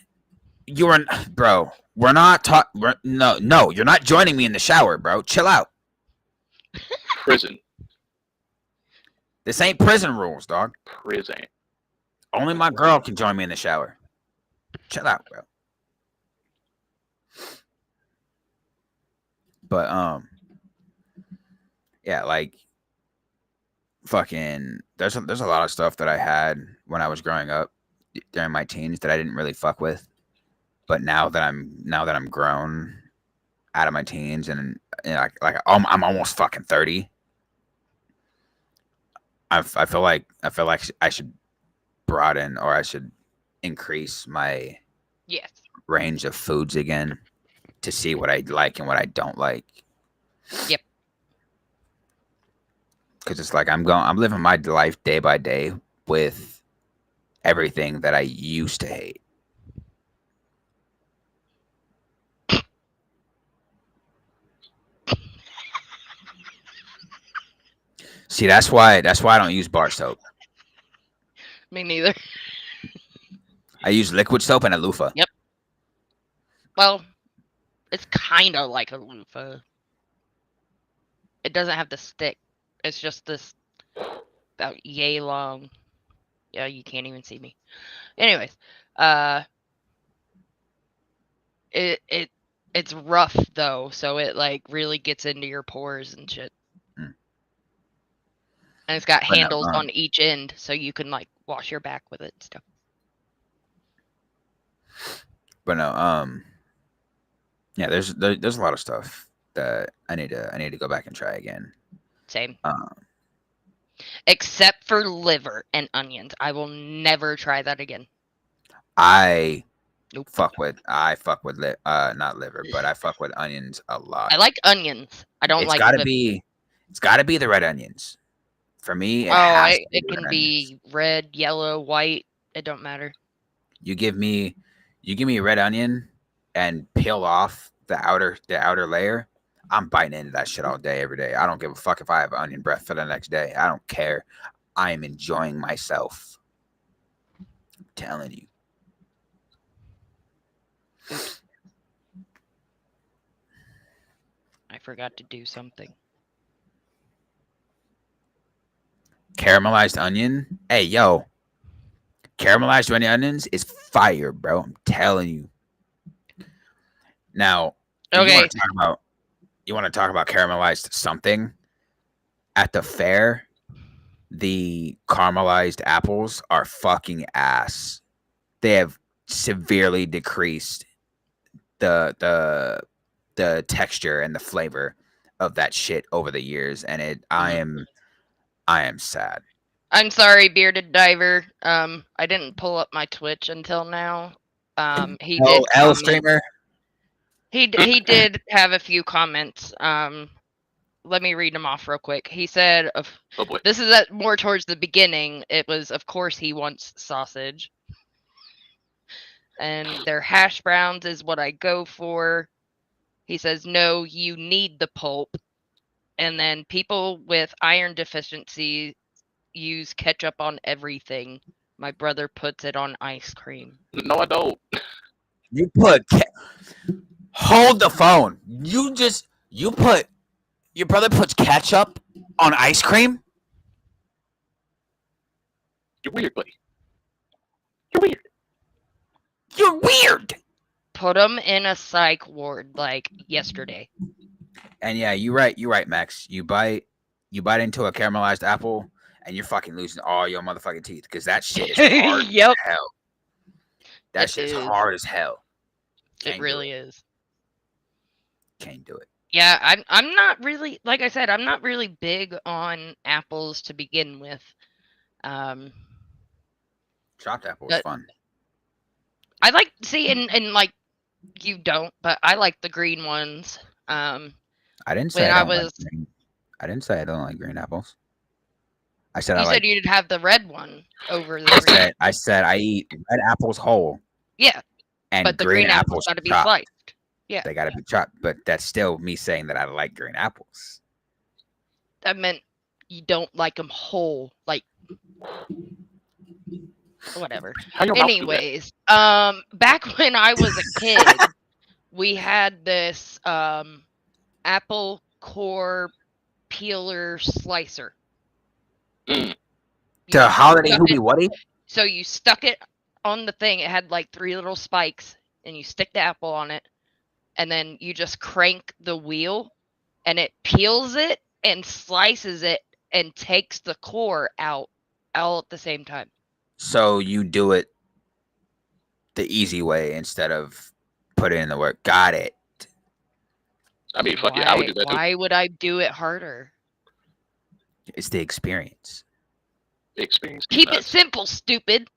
bro. We're not talking. No, you're not joining me in the shower, bro. Chill out. Prison. This ain't prison rules, dog. Prison. Only my girl can join me in the shower. Chill out, bro. But yeah, like fucking. There's a lot of stuff that I had when I was growing up during my teens that I didn't really fuck with. But now that I'm grown out of my teens and like I'm almost fucking 30. I feel like I should broaden or I should increase my Yes. range of foods again to see what I like and what I don't like. Yep. Because it's like I'm living my life day by day with everything that I used to hate. See, that's why I don't use bar soap. Me neither. I use liquid soap and a loofah. Yep. Well, it's kind of like a loofah. It doesn't have the stick. It's just this about yay long. Yeah, you can't even see me. Anyways, it's rough though, so it like really gets into your pores and shit. And it's got handles on each end, so you can like wash your back with it and stuff. But no, yeah, there's a lot of stuff that I need to go back and try again. Same. Except for liver and onions. I will never try that again. I Nope. fuck with not liver, but I fuck with onions a lot. I like onions. I don't like liver. It's gotta be the red onions. For me, it can be red, yellow, white. It don't matter. You give me a red onion and peel off the outer layer. I'm biting into that shit all day, every day. I don't give a fuck if I have onion breath for the next day. I don't care. I am enjoying myself. I'm telling you. Oops. I forgot to do something. Caramelized onion? Hey, yo. Caramelized red onions is fire, bro. I'm telling you. Now, okay. You want to talk about caramelized something? At the fair, the caramelized apples are fucking ass. They have severely decreased the texture and the flavor of that shit over the years, and I am sad. I'm sorry, Bearded Diver. I didn't pull up my Twitch until now. He did L streamer. He did have a few comments. Let me read them off real quick. He said, Oh boy. This is more towards the beginning. It was, of course, he wants sausage. And their hash browns is what I go for. He says, no, you need the pulp. And then people with iron deficiency use ketchup on everything. My brother puts it on ice cream. No, I don't. You put hold the phone. Your brother puts ketchup on ice cream? You're weird, buddy. You're weird. You're weird. Put him in a psych ward like yesterday. And yeah, you're right, Max. You bite into a caramelized apple and you're fucking losing all your motherfucking teeth because that shit is hard Yep. as hell. That shit's hard as hell. It really is. Can't do it. Yeah, I'm not really, like I said, I'm not really big on apples to begin with. Chopped apple is But fun. I like and like you don't, but I like the green ones. I didn't say When I I don't like was, green. I didn't say I don't like green apples. I said I you like. said you'd have the red one over the green. I said I eat red apples whole Yeah, and but the green green apples apples got to be chopped. sliced. Yeah, They got to be chopped, but that's still me saying that I like green apples. that meant you don't like them whole, like whatever. How your mouth do that? Anyways, back when I was a kid, we had this apple core peeler slicer. Mm. You The holiday stuck hoobie it, whatty? so you stuck it on the thing. It had like 3 little spikes, and you stick the apple on it, and then you just crank the wheel, and it peels it and slices it and takes the core out all at the same time. So you do it the easy way instead of putting in the work. Got it. I mean, fuck yeah, I would do that too. Why would I do it harder? It's the experience. Experience. Keep it simple, stupid.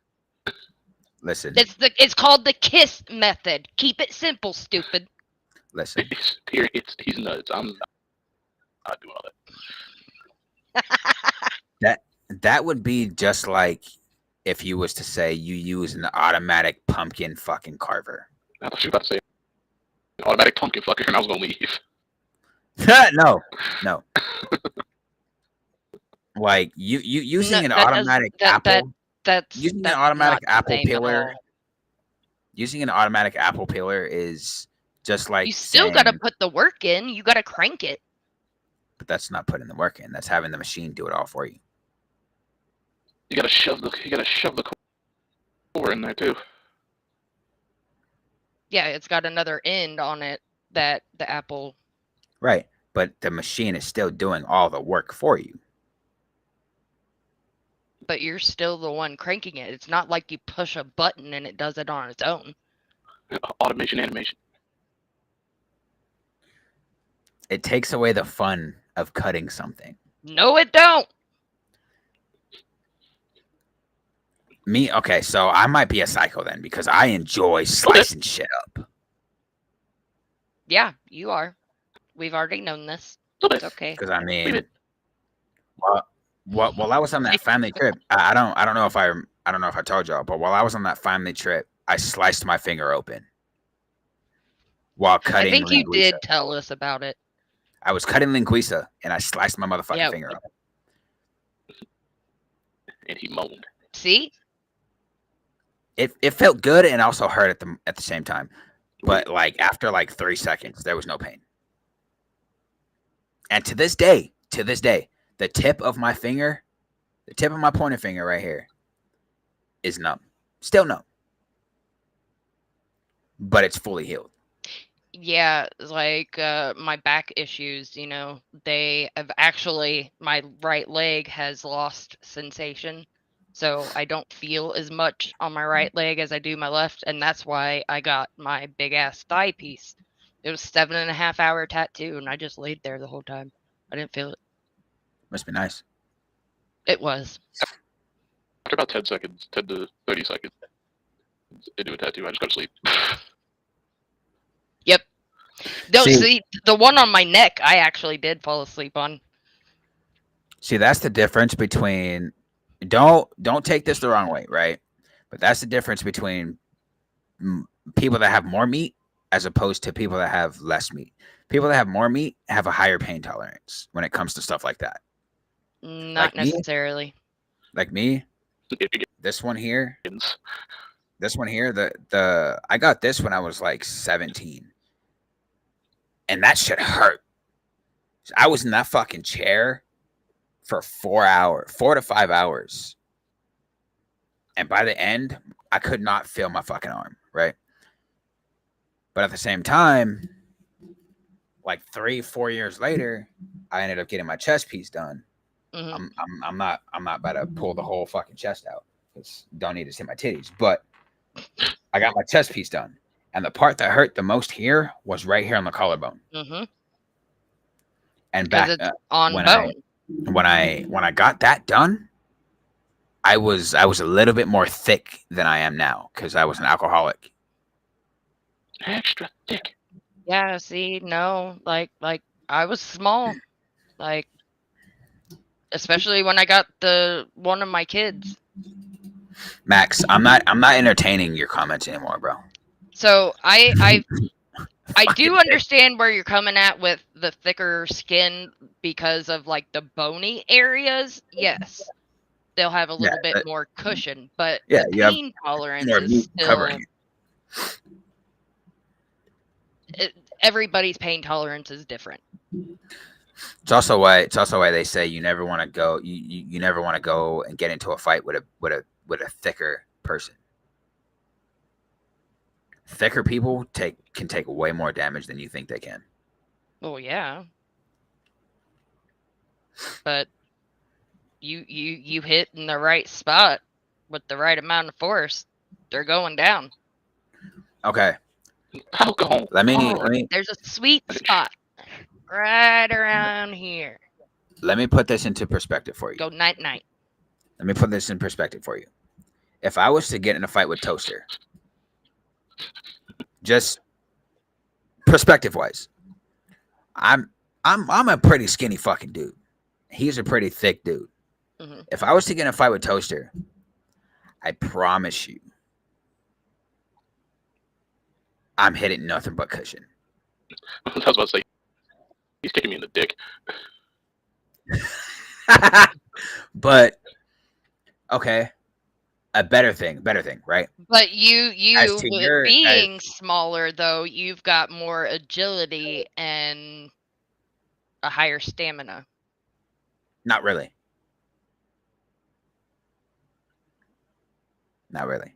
Listen, It's called the KISS method. Keep it simple, stupid. listen. Experience. He's nuts. I'm not doing all that. That would be just like if you was to say you use an automatic pumpkin fucking carver. I thought you were about to say automatic pumpkin fucker, and I was gonna leave. No. Like you using an that automatic doesn't- apple. That's Using an that's automatic not the apple same at peeler. all. Using an automatic apple peeler is just like You still got to saying- put the work in. You got to crank it. but that's not putting the work in. That's having the machine do it all for you. You gotta shove the core in there too. Yeah, it's got another end on it that the apple. Right. But the machine is still doing all the work for you. But you're still the one cranking it. It's not like you push a button and it does it on its own. Automation, animation. It takes away the fun of cutting something. No, it don't. Okay, so I might be a psycho then because I enjoy slicing shit up. Yeah, you are. We've already known this. Okay. It's okay. Because I mean, while I was on that family trip, I don't know if I told y'all, but while I was on that family trip, I sliced my finger open while cutting. I think you linguiça. did tell us about it. I was cutting linguiça and I sliced my motherfucking finger up. And he moaned. See? It felt good and also hurt at the same time. But like after like 3 seconds, there was no pain. And to this day, the tip of my pointer finger right here is numb. Still numb. But it's fully healed. Yeah, like my back issues, they have actually, my right leg has lost sensation. So I don't feel as much on my right leg as I do my left. And that's why I got my big ass thigh piece. It was 7.5 hour tattoo, and I just laid there the whole time. I didn't feel it. Must be nice. It was. After about 10 seconds, 10 to 30 seconds into a tattoo, I just go to sleep. Yep. No, See- see, the one on my neck, I actually did fall asleep on. See, that's the difference between don't take this the wrong way, right? But that's the difference between people that have more meat as opposed to people that have less meat. People that have more meat have a higher pain tolerance when it comes to stuff like that. Not Like me? necessarily. Like me, this one here, the I got this when I was like 17. And that shit hurt. I was in that fucking chair for 4 to 5 hours. And by the end, I could not feel my fucking arm, right? But at the same time, like 3-4 years later, I ended up getting my chest piece done. Mhm. I'm not about to pull the whole fucking chest out because don't need to see my titties. But I got my chest piece done, And the part that hurt the most here was right here on the collarbone. Mm-hmm. And Because back it's on when bone. when I got that done, I was a little bit more thick than I am now because I was an alcoholic. Extra thick. Yeah, see, no, like I was small. Like, especially when I got one of my kids. Max, I'm not entertaining your comments anymore, bro. So I do Fucking understand where you're coming at with the thicker skin because of like the bony areas. Yes, they'll have a little bit more cushion, but yeah, the you have pain tolerance more is meat still. covering Everybody's pain tolerance is different. It's also why they say you never want to go you never want to go and get into a fight with a thicker person. Thicker people can take way more damage than you think they can. Oh yeah. But you hit in the right spot with the right amount of force, they're going down. Okay. Alcohol. Let me There's a sweet spot right around here. Let me put this into perspective for you. Go night night. Let me put this in perspective for you. If I was to get in a fight with Toaster, just perspective wise, I'm a pretty skinny fucking dude. He's a pretty thick dude. Mm-hmm. If I was to get in a fight with Toaster, I promise you, I'm hitting nothing but cushion. I was about to say, he's kicking me in the dick. But okay, a better thing, right? But you your- being smaller though, you've got more agility and a higher stamina. Not really. Not really.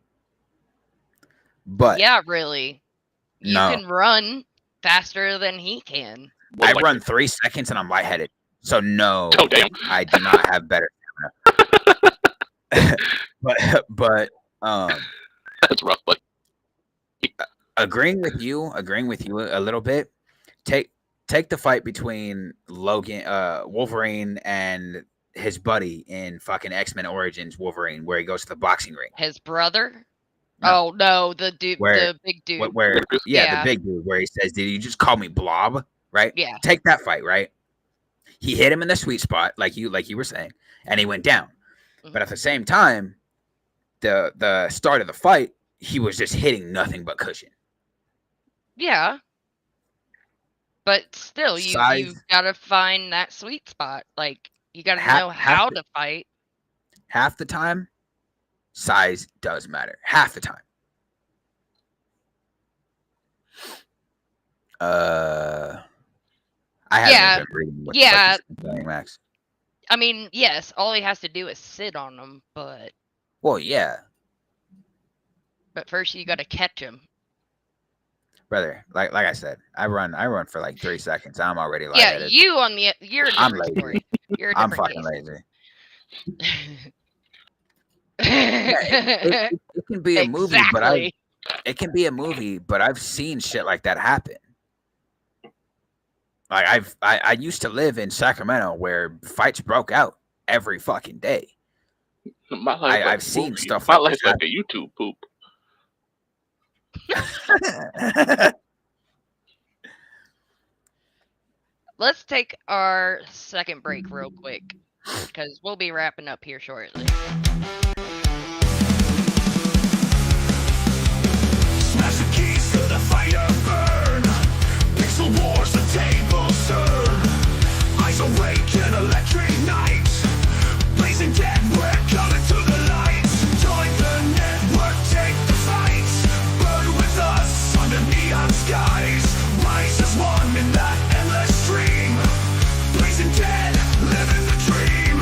But Yeah, really. You no, can run faster than he can. I run 3 seconds and I'm lightheaded. So no, Oh damn! I do not have better stamina. but That's rough, but agreeing with you a little bit. Take the fight between Wolverine and his buddy in fucking X-Men Origins Wolverine, where he goes to the boxing ring. His brother? No. Oh no, the dude, Where- the big dude. The big dude, where he says, "Did you just call me Blob?" Right? Yeah. Take that fight, right? He hit him in the sweet spot, like you were saying, and he went down. Mhm. But at the same time, the start of the fight, he was just hitting nothing but cushion. Yeah. But still, Size- you gotta find that sweet spot. Like, you gotta Ha- know have how to- to fight. Half the time, size does matter. Half the time. I haven't been reading what yeah. what you're saying, Max. I mean, yes, all he has to do is sit on them, but Well, yeah, first you gotta catch him. brother. Like I said, I run for like 3 seconds. I'm already Yeah, lightheaded. you're a I'm different lazy. story. You're a I'm different fucking case. lazy. It can be a movie, but Exactly. it can be a movie, but I've seen shit like that happen. Like I used to live in Sacramento where fights broke out every fucking day. my life like I've a seen movie. stuff My like life's that. like a YouTube poop. Let's take our second break real quick because we'll be wrapping up here shortly. Smash the keys to the fire burn. Pixel wars, the tables turn. Eyes awake in electric night. Blazing dead, we're coming to the light. Join the network, take the fight. Burn with us under neon skies. Rise as one in that endless stream. Blazing dead, living the dream.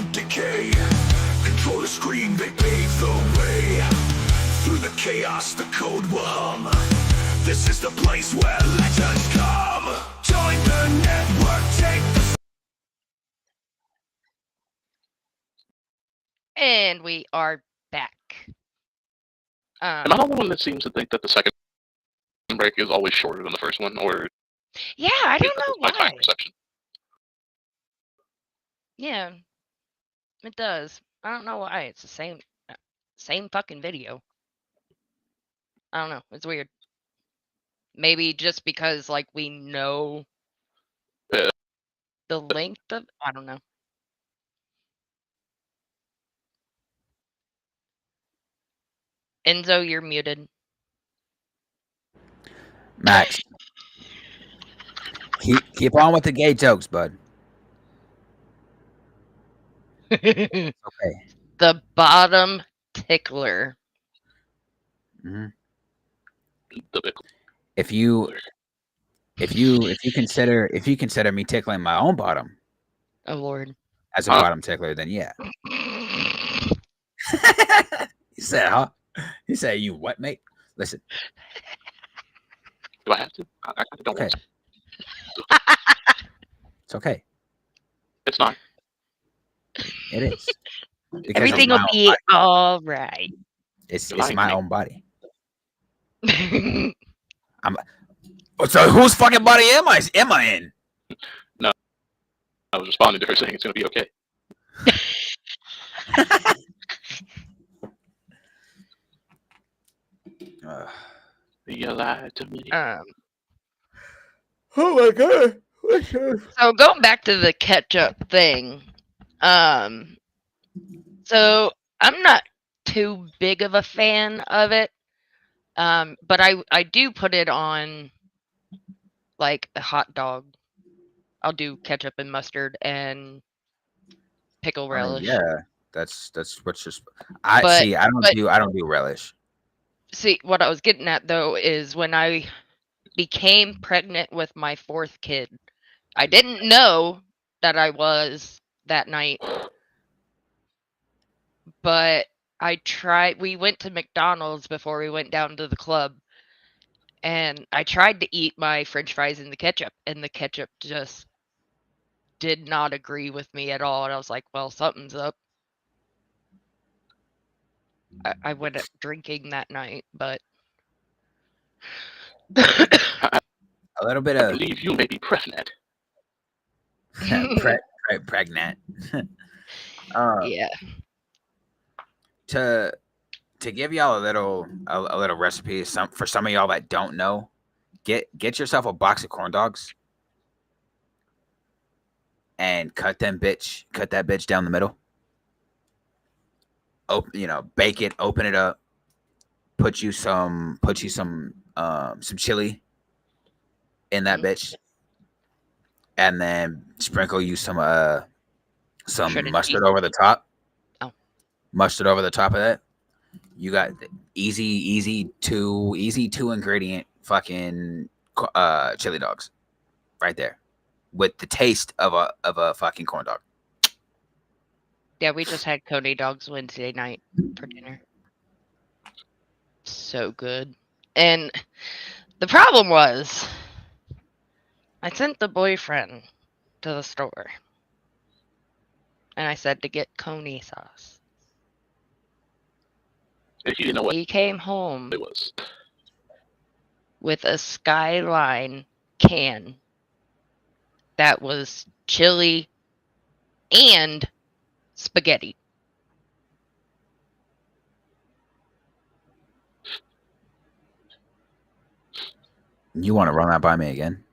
don't decay. Control the screen, they pave the way. Through the chaos, the code will hum. This is the place where legends come. Join the network, take the... And we are back. Am I the one that seems to think that the second break is always shorter than the first one, or Yeah, I is don't that know just my why. time perception? Yeah, it does. I don't know why. It's the same fucking video. I don't know. It's weird. Maybe just because like we know Yeah. the length of. I don't know. Enzo, you're muted. Max, keep on with the gay jokes, bud. Okay. The bottom tickler. hmm The big If you consider me tickling my own bottom Oh Lord. as a bottom tickler, then yeah. He said, huh? He said, you what, mate? Listen. Do I have to? I don't Okay. want to. It's okay. It's not. It is. Because Everything will be all right. It's lying to my me. own body. So whose fucking body am I in? I was responding to her saying it's going to be okay. You lied to me. Oh my god. So going back to the ketchup thing, so I'm not too big of a fan of it, but I do put it on like a hot dog. I'll do ketchup and mustard and pickle relish. Yeah, that's what's just. But- I don't do relish. See, what I was getting at though is when I became pregnant with my fourth kid, I didn't know that I was that night, but we went to McDonald's before we went down to the club, and I tried to eat my french fries in the ketchup, and the ketchup just did not agree with me at all. And I was like, well, something's up. I went up drinking that night, but A little bit I of believe you may be pregnant. pregnant. yeah. To give y'all a little recipe, for some of y'all that don't know, get yourself a box of corn dogs and cut that bitch down the middle. Bake it, open it up, put you some chili in that bitch, and then sprinkle you some Shredded mustard cheese. over the top. Oh. Mustard over the top of that. You got the easy two ingredient fucking chili dogs right there with the taste of a fucking corn dog. Yeah, we just had Coney dogs Wednesday night for dinner. So good. And the problem was, I sent the boyfriend to the store. And I said to get Coney sauce. If you didn't know what He came home it was. with a Skyline can that was chili and spaghetti. You want to run that by me again?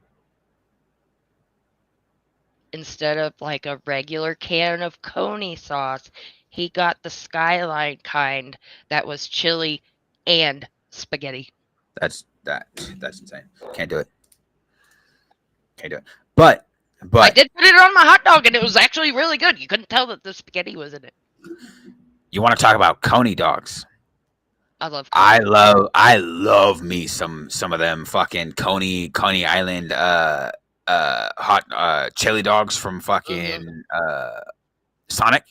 Instead of like a regular can of Coney sauce, he got the Skyline kind that was chili and spaghetti. That's insane. Can't do it. But I did put it on my hot dog, and it was actually really good. You couldn't tell that the spaghetti was in it. you want to talk about Coney dogs? I love Coney. I love me some of them fucking Coney Island hot chili dogs from fucking Sonic.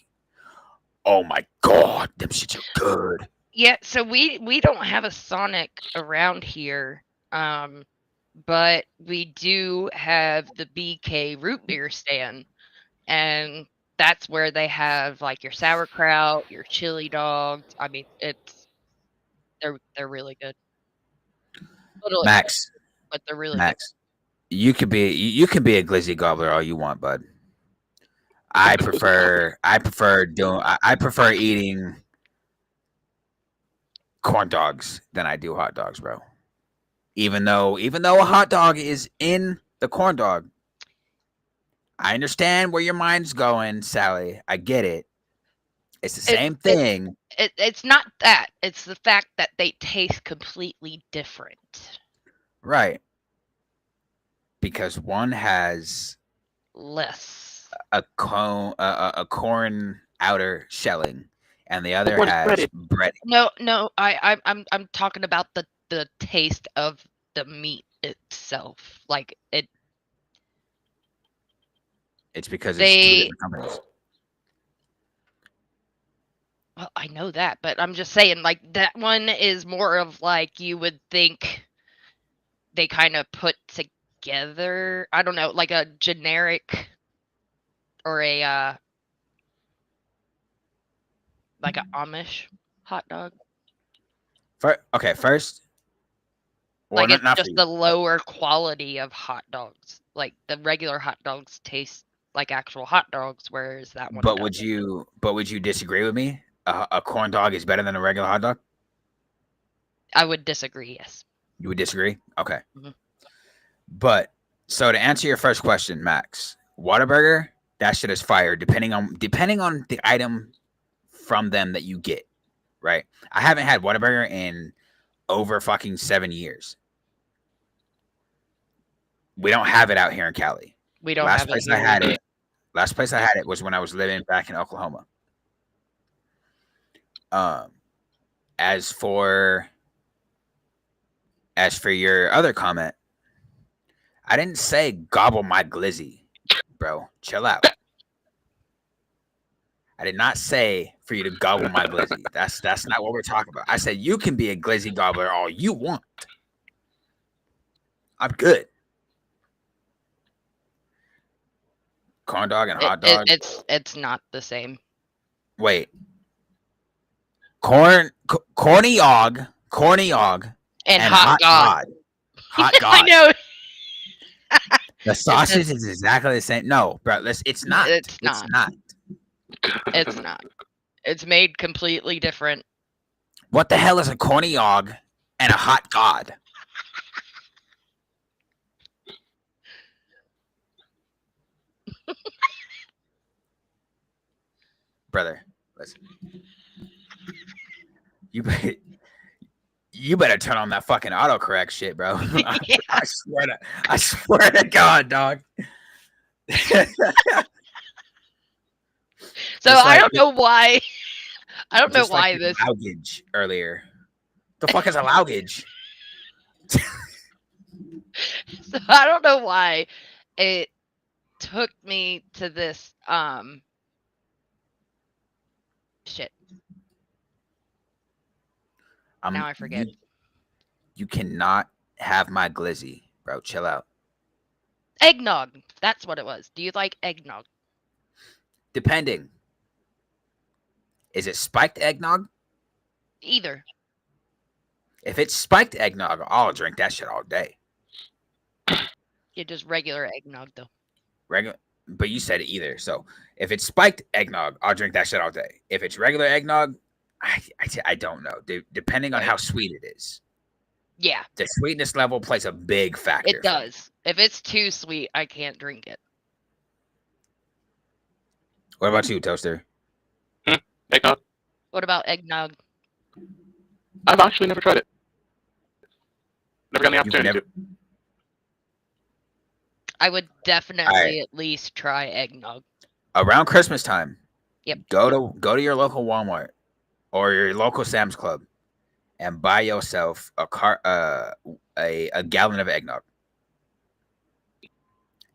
Oh my god, them shits are good. Yeah, so we don't have a Sonic around here, but we do have the BK root beer stand, and that's where they have like your sauerkraut, your chili dogs. I mean, they're really good. A little expensive, Max, but they're really good. Max, you can be a glizzy gobbler all you want, bud. I prefer eating corn dogs than I do hot dogs, bro. Even though a hot dog is in the corn dog, I understand where your mind's going, Sally. I get it. It's the It, same it thing, it's not that. It's the fact that they taste completely different. right? Because one has Less. a corn outer shelling, and the other One's has breaded. bread. No, I'm talking about the taste of the meat itself. Like It's because it's two they different companies. well, I know that, but I'm just saying like that one is more of like you would think they kind of put together, I don't know, like a generic or a like a Amish hot dog. First, well, Like it's not for just you. the lower quality of hot dogs. Like the regular hot dogs taste like actual hot dogs, whereas that one But doesn't. would you disagree with me? A corn dog is better than a regular hot dog. I would disagree, yes. You would disagree? Okay. Mhm. But so to answer your first question, Max, Whataburger, that shit is fire. Depending on the item from them that you get, right? I haven't had Whataburger in over fucking 7 years. We don't have it out here in Cali. We don't Last have it place I here had either. it, last place I had it was when I was living back in Oklahoma. Um, as for your other comment, I didn't say gobble my glizzy, bro. Chill out. I did not say for you to gobble my glizzy. That's not what we're talking about. I said you can be a glizzy gobbler all you want. I'm good. Corn dog and hot dog. It's not the same. Wait. Corny og, And and hot god. god. Hot god. I know. The sausage is exactly the same. No, bro, it's not. It's It's not. not. It's not. It's made completely different. What the hell is a corny og and a hot god? Brother, listen. You better turn on that fucking autocorrect shit, bro. Yeah. I swear to God, dog. So Just I like- don't know why. I don't know Just why like this. Lougage earlier. The fuck is a lougage? So I don't know why it took me to this shit. Now I forget. You cannot have my glizzy, bro. Chill out. Eggnog. That's what it was. Do you like eggnog? Depending. Is it spiked eggnog? Either. If it's spiked eggnog, I'll drink that shit all day. Yeah, just regular eggnog though. Regular, but you said it either. So if it's spiked eggnog, I'll drink that shit all day. If it's regular eggnog, I don't know. Depending on how sweet it is. Yeah, The sweetness level plays a big factor. it does. If it's too sweet, I can't drink it. What about you, Toaster? Eggnog. What about eggnog? I've actually never tried it. Never got the You've opportunity to. I would definitely at least try eggnog. Around Christmas time, Yep. Go to your local Walmart or your local Sam's Club and buy yourself a gallon of eggnog.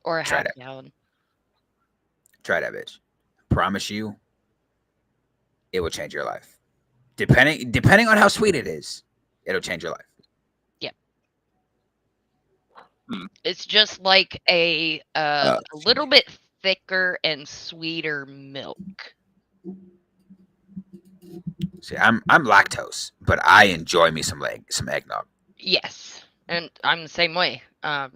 Or a Try half that. gallon. Try that bitch. Promise you, it will change your life. Depending on how sweet it is, it'll change your life. It's just like a little bit thicker and sweeter milk. See, I'm lactose, but I enjoy me some eggnog. Yes, and I'm the same way. I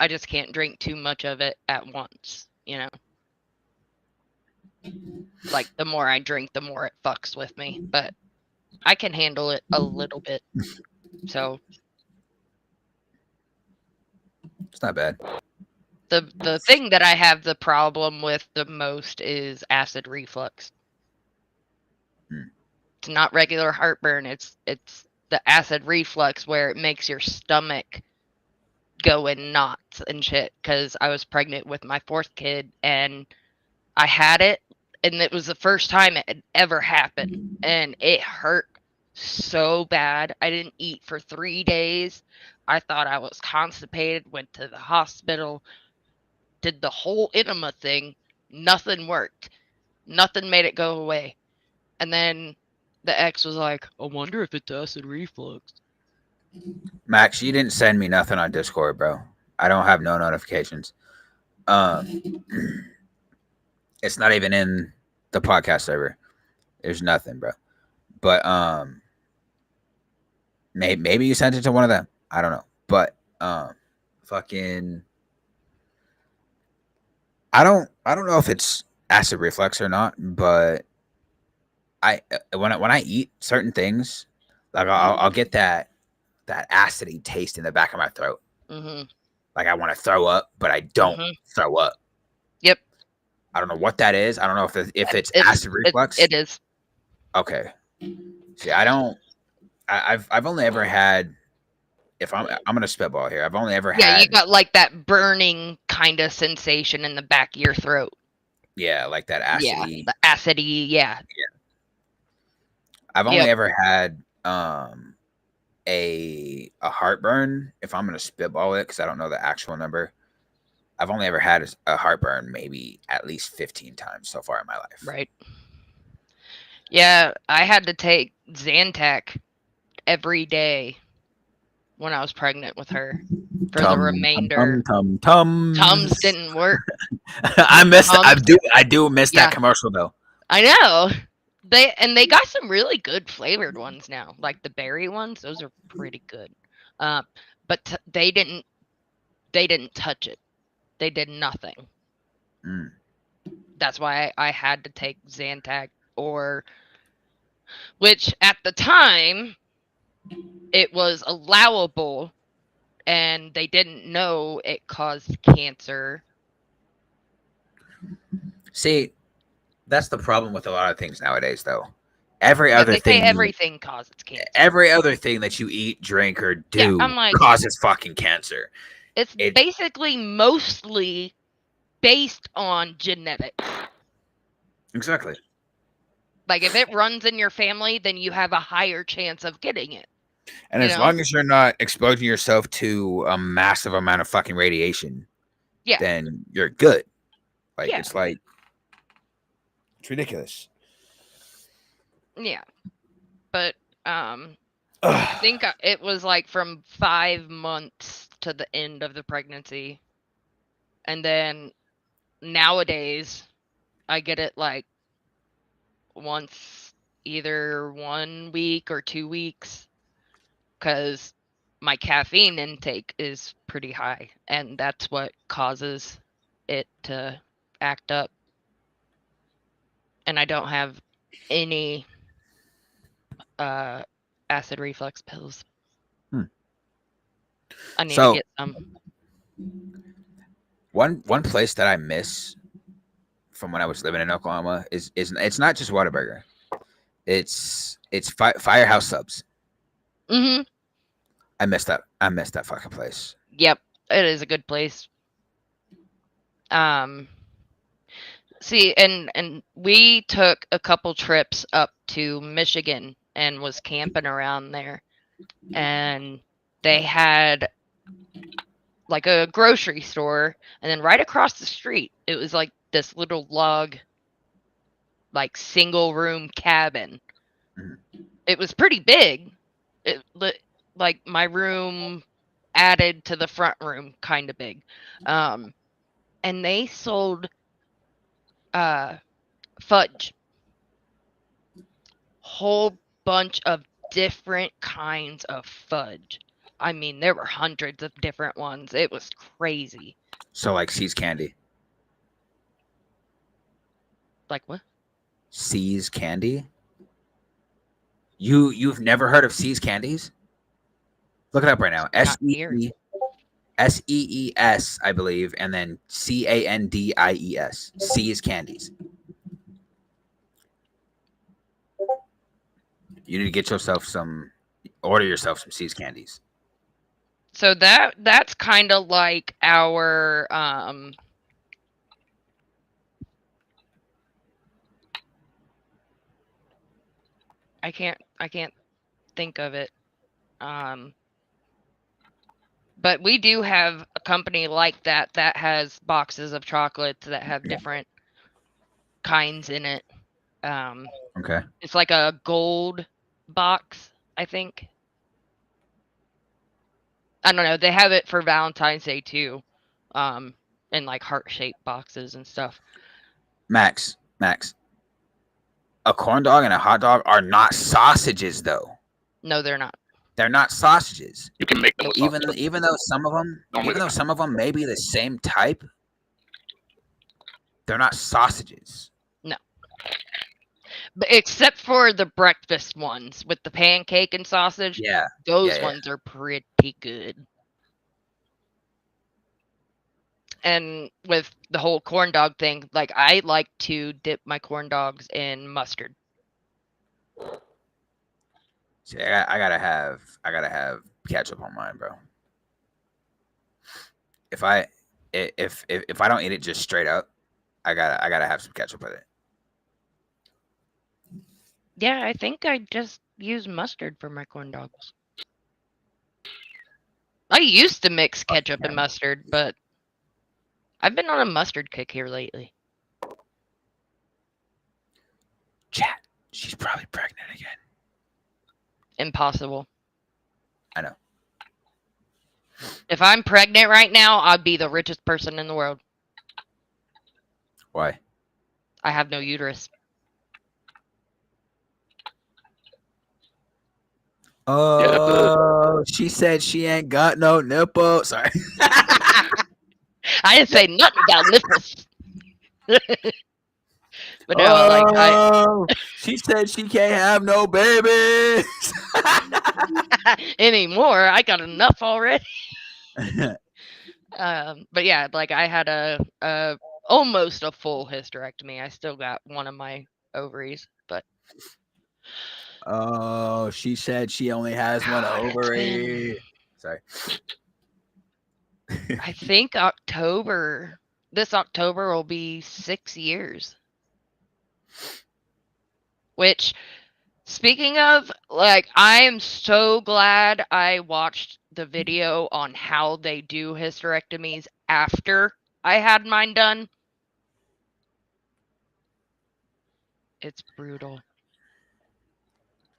just can't drink too much of it at once, you know? Like, the more I drink, the more it fucks with me, but I can handle it a little bit. So It's not bad. the thing that I have the problem with the most is acid reflux. It's not regular heartburn. It's the acid reflux where it makes your stomach go in knots and shit. Because I was pregnant with my 4th kid and I had it, and it was the first time it had ever happened, and it hurt so bad. I didn't eat for 3 days. I thought I was constipated. Went to the hospital. Did the whole enema thing. Nothing worked. Nothing made it go away. And then the ex was like, I wonder if it's acid reflux. Max, you didn't send me nothing on Discord, bro. I don't have no notifications. It's not even in the podcast server. There's nothing, bro. But maybe you sent it to one of them. I don't know. But fucking I don't know if it's acid reflux or not, but when I eat certain things, like I'll get that acidy taste in the back of my throat. Mm-hmm. Like I want to throw up, but I don't throw up. Yep. I don't know what that is. I don't know if it's acid reflux. It is. Okay. See, I don't. I've only ever had. If I'm gonna spitball here. I've only ever had. Yeah, you got like that burning kind of sensation in the back of your throat. Yeah, like that acidy. Yeah, the acidy. Yeah. I've only ever had a heartburn. If I'm gonna spitball it, because I don't know the actual number. I've only ever had a heartburn maybe at least 15 times so far in my life. Right. Yeah, I had to take Zantac every day when I was pregnant with her for the remainder. Tums didn't work. I do miss that commercial though. I know. They got some really good flavored ones now, like the berry ones. Those are pretty good. But they didn't touch it. They did nothing. That's why I had to take Zantac, which at the time it was allowable, and they didn't know it caused cancer. See, that's the problem with a lot of things nowadays, though. Everything causes cancer. Every other thing that you eat, drink, or do causes fucking cancer. It's basically mostly based on genetics. Exactly. Like if it runs in your family, then you have a higher chance of getting it. And as long as you're not exposing yourself to a massive amount of fucking radiation, then you're good. Like it's ridiculous. Yeah. But I think it was like from 5 months to the end of the pregnancy. And then nowadays I get it like once, either 1 week or 2 weeks, because my caffeine intake is pretty high, and that's what causes it to act up. And I don't have any acid reflux pills. I need to get some. One place that I miss from when I was living in Oklahoma is it's not just Whataburger. It's Firehouse Subs. Mm-hmm. I missed that fucking place. Yep, it is a good place. See, and we took a couple trips up to Michigan and was camping around there, and they had like a grocery store, and then right across the street, it was like this little log like single room cabin. Mhm. It was pretty big. Like my room added to the front room, kind of big. And they sold fudge. Whole bunch of different kinds of fudge. I mean, there were hundreds of different ones. It was crazy. So like See's Candy. Like what? See's Candy? You've never heard of See's Candies? Look it up right now. Not here. SEES, I believe, and then CANDIES. See's Candies. You need to get yourself some. Order yourself some See's Candies. So that's kind of like our I can't think of it. But we do have a company like that has boxes of chocolates that have different kinds in it. Okay. It's like a gold box, I think. I don't know. They have it for Valentine's Day too, in like heart-shaped boxes and stuff. Max. A corn dog and a hot dog are not sausages, though. No, they're not. They're not sausages. You can make them with sausage. Even though some of them may be the same type, they're not sausages. No. But except for the breakfast ones with the pancake and sausage. Yeah. Those ones are pretty good. And with the whole corn dog thing, like I like to dip my corn dogs in mustard. See, I gotta have ketchup on mine, bro. If I don't eat it just straight up, I gotta have some ketchup with it. Yeah, I think I just use mustard for my corn dogs. I used to mix ketchup and mustard, but I've been on a mustard kick here lately. Chat, she's probably pregnant again. Impossible. I know. If I'm pregnant right now, I'd be the richest person in the world. Why? I have no uterus. Oh, she said she ain't got no nipple. Sorry. I didn't say nothing about nipples. But no, she said she can't have no babies anymore. I got enough already. But yeah, like I had a almost a full hysterectomy. I still got one of my ovaries, but oh, she said she only has one ovary. Sorry. I think this October will be 6 years. Which, speaking of, like, I am so glad I watched the video on how they do hysterectomies after I had mine done. It's brutal.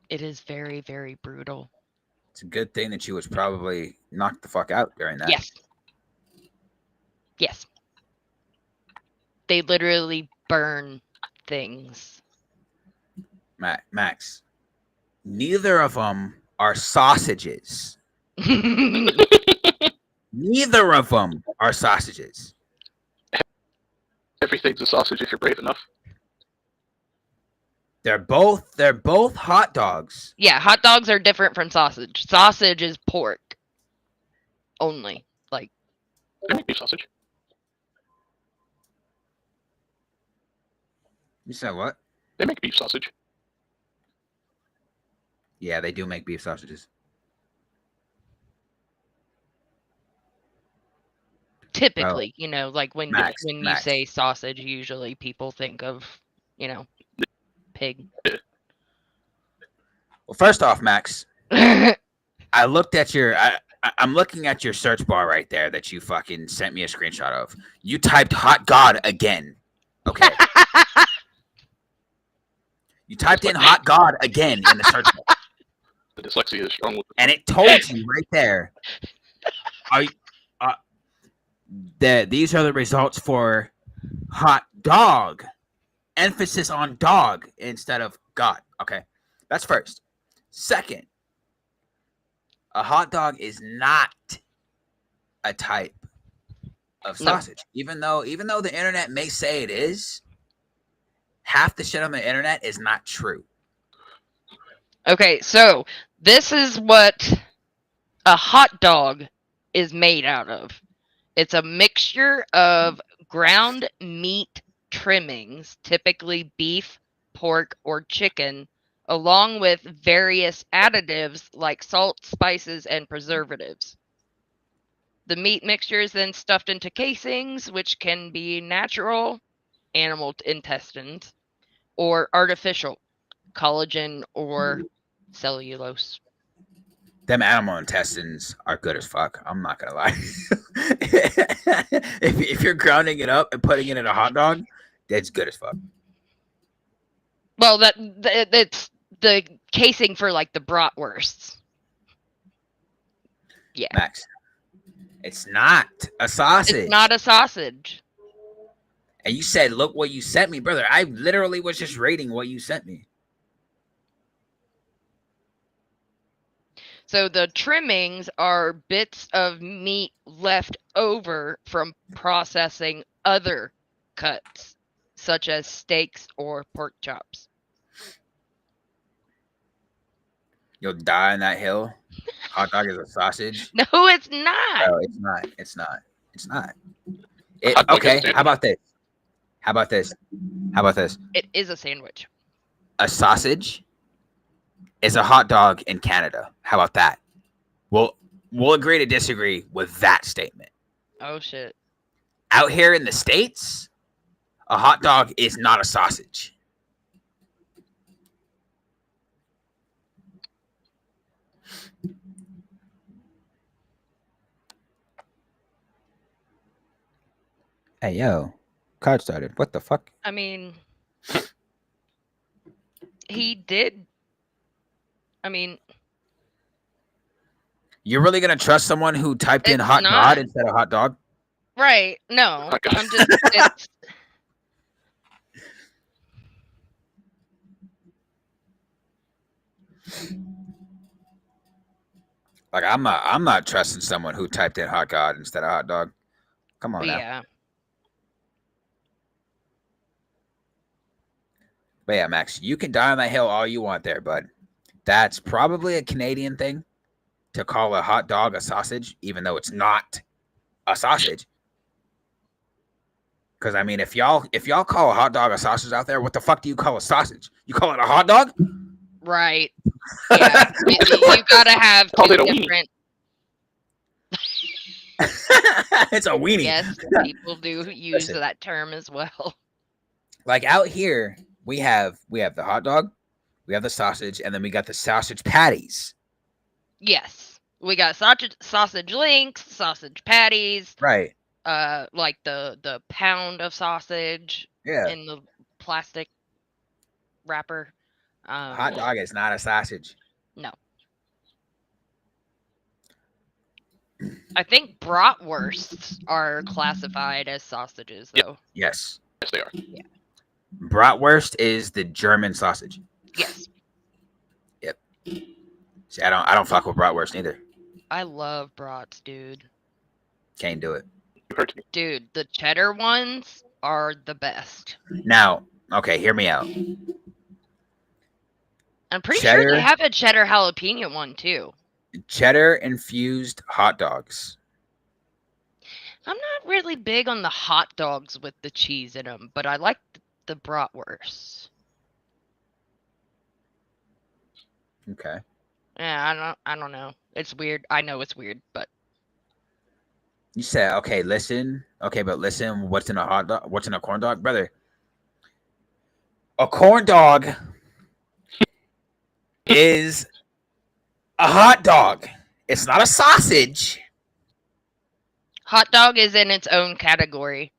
It is very, very brutal. It's a good thing that you was probably knocked the fuck out during that. Yes. They literally burn things. Max, neither of them are sausages. Neither of them are sausages. Everything's a sausage if you're brave enough. They're both hot dogs. Yeah, hot dogs are different from sausage. Sausage is pork only. Like, They make beef sausage. You said what? They make beef sausage. Yeah, they do make beef sausages. typically, you know, like when Max. you say sausage, usually people think of, you know, pig. Well, first off, Max, I looked at your. I'm looking at your search bar right there that you fucking sent me a screenshot of. You typed "hot god" again. Okay. You typed in "hot god" again in the search bar, The dyslexia is strong with and it told you right there. That these are the results for hot dog. Emphasis on dog instead of God. Okay, that's first. Second, a hot dog is not a type of No. sausage. Even though the internet may say it is, half the shit on the internet is not true. Okay, so this is what a hot dog is made out of. It's a mixture of ground meat trimmings, typically beef, pork, or chicken, along with various additives like salt, spices, and preservatives. The meat mixture is then stuffed into casings, which can be natural animal intestines or artificial collagen or cellulose. Them animal intestines are good as fuck. I'm not gonna lie. if you're grounding it up and putting it in a hot dog, that's good as fuck. Well, that's the casing for like the bratwursts. Yeah, Max, it's not a sausage. it's not a sausage. And you said, "Look what you sent me, brother." I literally was just rating what you sent me. So the trimmings are bits of meat left over from processing other cuts, such as steaks or pork chops. You'll die on that hill. Hot dog is a sausage. No, it's not. No, it's not. It's not. It's not. Hot dog is a Okay. sandwich. How about this? How about this? How about this? It is a sandwich. A sausage is a hot dog in Canada. How about that? We'll agree to disagree with that statement. Oh shit. Out here in the States, a hot dog is not a sausage. Hey yo, card started. What the fuck? I mean, he did. I mean, You're really gonna trust someone who typed in It's hot not. god instead of hot dog? right? No, Hot dog. I'm just. It's, Like I'm not trusting someone who typed in hot god instead of hot dog. Come on now. yeah. But yeah, Max, you can die on that hill all you want there, bud. That's probably a Canadian thing to call a hot dog a sausage, even though it's not a sausage. Because I mean, if y'all call a hot dog a sausage out there, what the fuck do you call a sausage? You call it a hot dog? Right. Yeah. You gotta have Called two it a weenie. different. It's a weenie. Yes, people do use Listen. that term as well. Like out here, we have the hot dog, we have the sausage, and then we got the sausage patties. Yes, we got sausage links, sausage patties, Right. like the pound of sausage Yeah. in the plastic wrapper. Hot dog is not a sausage. No. I think bratwursts are classified as sausages, Yep. though. Yes. Yes, they are. Bratwurst is the German sausage. Yes, See, I don't fuck with bratwurst either. I love brats, dude. Can't do it. You heard me. Dude, the cheddar ones are the best. Now, okay, hear me out. I'm pretty sure Cheddar? they have a cheddar jalapeno one too. Cheddar infused hot dogs. I'm not really big on the hot dogs with the cheese in them, but I like the bratwurst. Okay. Yeah, I don't know. It's weird. I know it's weird, but You said, okay, listen. Okay, but listen, what's in a hot dog? What's in a corn dog? Brother, a corn dog is a hot dog. It's not a sausage. hot dog is in its own category.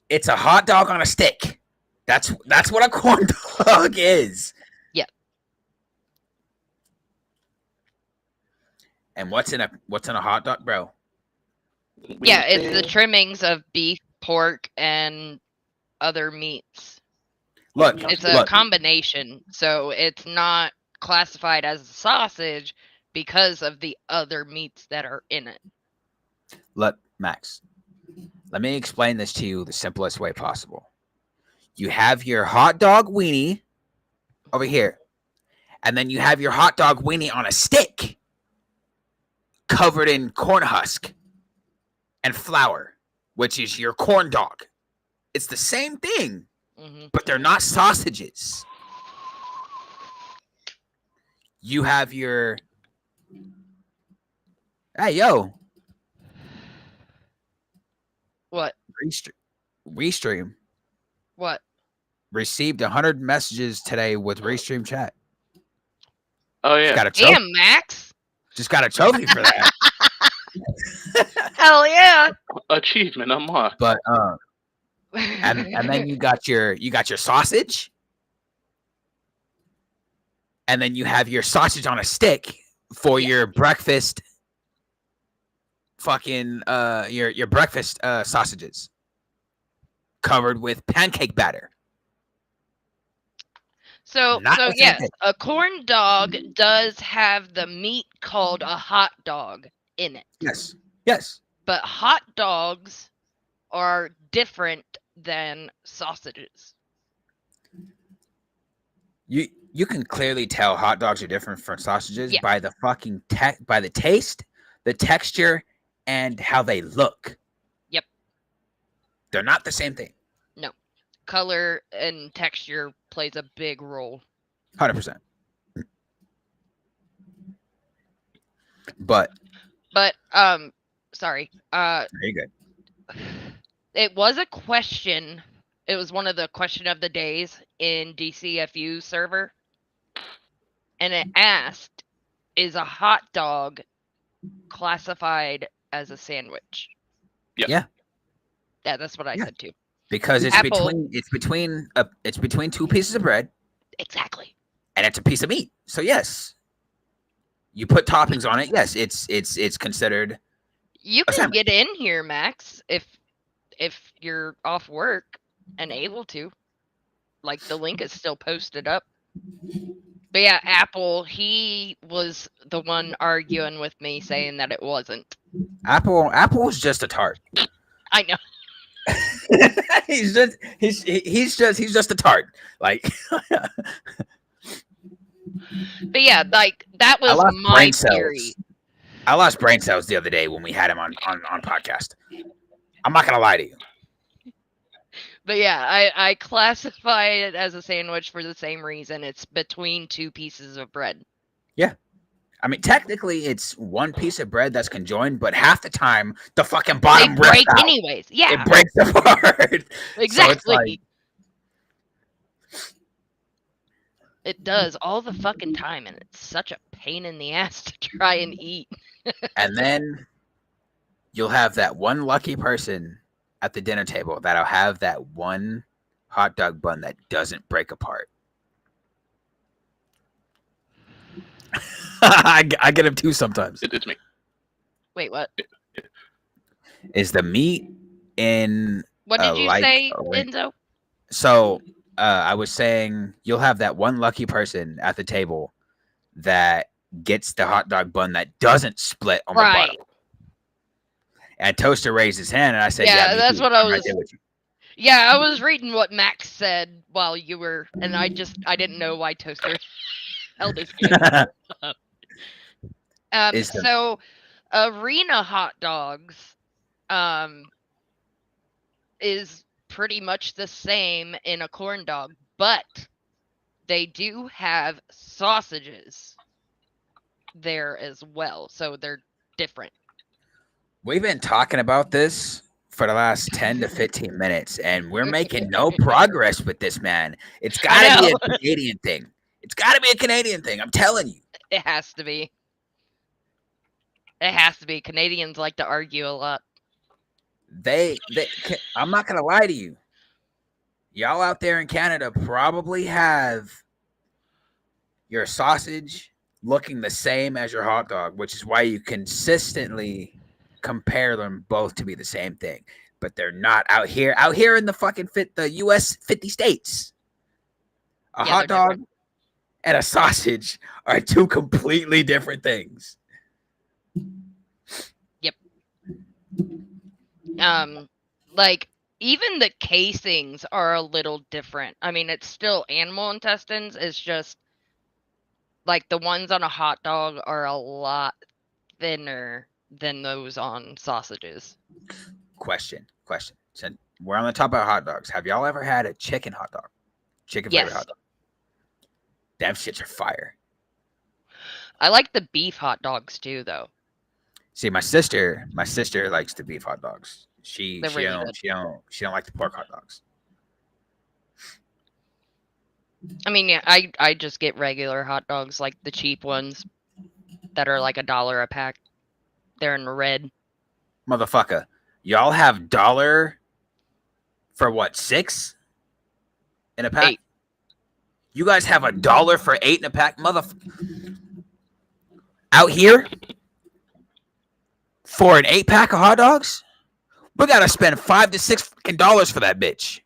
It's a hot dog on a stick. That's what a corn dog is. And what's in a hot dog, bro? Yeah, it's the trimmings of beef, pork, and other meats. Look, It's a combination, so it's not classified as a sausage because of the other meats that are in it. Look, Max. Let me explain this to you the simplest way possible. You have your hot dog weenie over here, and then you have your hot dog weenie on a stick covered in corn husk and flour, which is your corn dog. It's the same thing, but they're not sausages. You have your... Hey, yo. What? Restream. What? Received 100 messages today with Restream chat. Oh, yeah. Got a trophy. Damn, Max. Just got a trophy for that. Hell yeah. Achievement unlocked. But and then you got your sausage, and then you have your sausage on a stick for your breakfast. Fucking your breakfast sausages covered with pancake batter. So yes, a corn dog does have the meat called a hot dog in it. Yes. But hot dogs are different than sausages. You can clearly tell hot dogs are different from sausages by the fucking by the taste, the texture, and how they look. Yep. They're not the same thing. No. Color and texture plays a big role. 100%. But sorry. Very good. It was a question. It was one of the question of the days in DCFU server. And it asked, is a hot dog classified as a sandwich? Yeah. Yeah, that's what I said too. Because it's between two pieces of bread. Exactly. And it's a piece of meat. So yes. You put toppings on it. Yes, it's considered. You can get in here, Max, if you're off work and able to. Like, the link is still posted up. But yeah, Apple, he was the one arguing with me saying that it wasn't. Apple was just a tart. I know. he's just a tart. Like But yeah, like that was my theory. I lost brain cells the other day when we had him on podcast. I'm not gonna lie to you. But yeah, I classify it as a sandwich for the same reason. It's between two pieces of bread. Yeah. I mean, technically, it's one piece of bread that's conjoined, but half the time, the fucking bottom break out. anyways. Yeah. It breaks apart. Exactly. So it does all the fucking time, and it's such a pain in the ass to try and eat. And then you'll have that one lucky person at the dinner table that'll have that one hot dog bun that doesn't break apart. I get them too sometimes. It's me. Wait, what? Is the meat in... What did you say, Enzo? So, I was saying you'll have that one lucky person at the table that gets the hot dog bun that doesn't split on the bottom. And Toaster raised his hand, and I said, "Yeah, that's what I was." Right there with you. Yeah, I was reading what Max said while you were, and I didn't know why Toaster held his hand up. So, arena hot dogs, is pretty much the same in a corn dog, but they do have sausages there as well, so they're different. We've been talking about this for the last 10 to 15 minutes, and we're making no progress with this, man. It's got to be a Canadian thing. It's got to be a Canadian thing. I'm telling you. It has to be. It has to be. Canadians like to argue a lot. I'm not going to lie to you. Y'all out there in Canada probably have your sausage looking the same as your hot dog, which is why you consistently compare them both to be the same thing. But they're not out here. Out here in the the US 50 states. A Yeah, hot they're dog different. and a sausage are two completely different things. Like even the casings are a little different. I mean, it's still animal intestines. It's just like the ones on a hot dog are a lot thinner than those on sausages. Question. So we're on the top of hot dogs. Have y'all ever had a chicken hot dog? Chicken flavored Yes. hot dog. Damn shits are fire. I like the beef hot dogs too, though. See, my sister likes the beef hot dogs. She They're really good. she don't like the pork hot dogs. I mean, yeah, I just get regular hot dogs, like the cheap ones that are like $1 a pack. They're in red. Motherfucker, y'all have dollar for what, 6 in a pack? 8. You guys have $1 for 8 in a pack, motherfucker. Out here for an 8-pack of hot dogs, we gotta spend $5 to $6 for that bitch.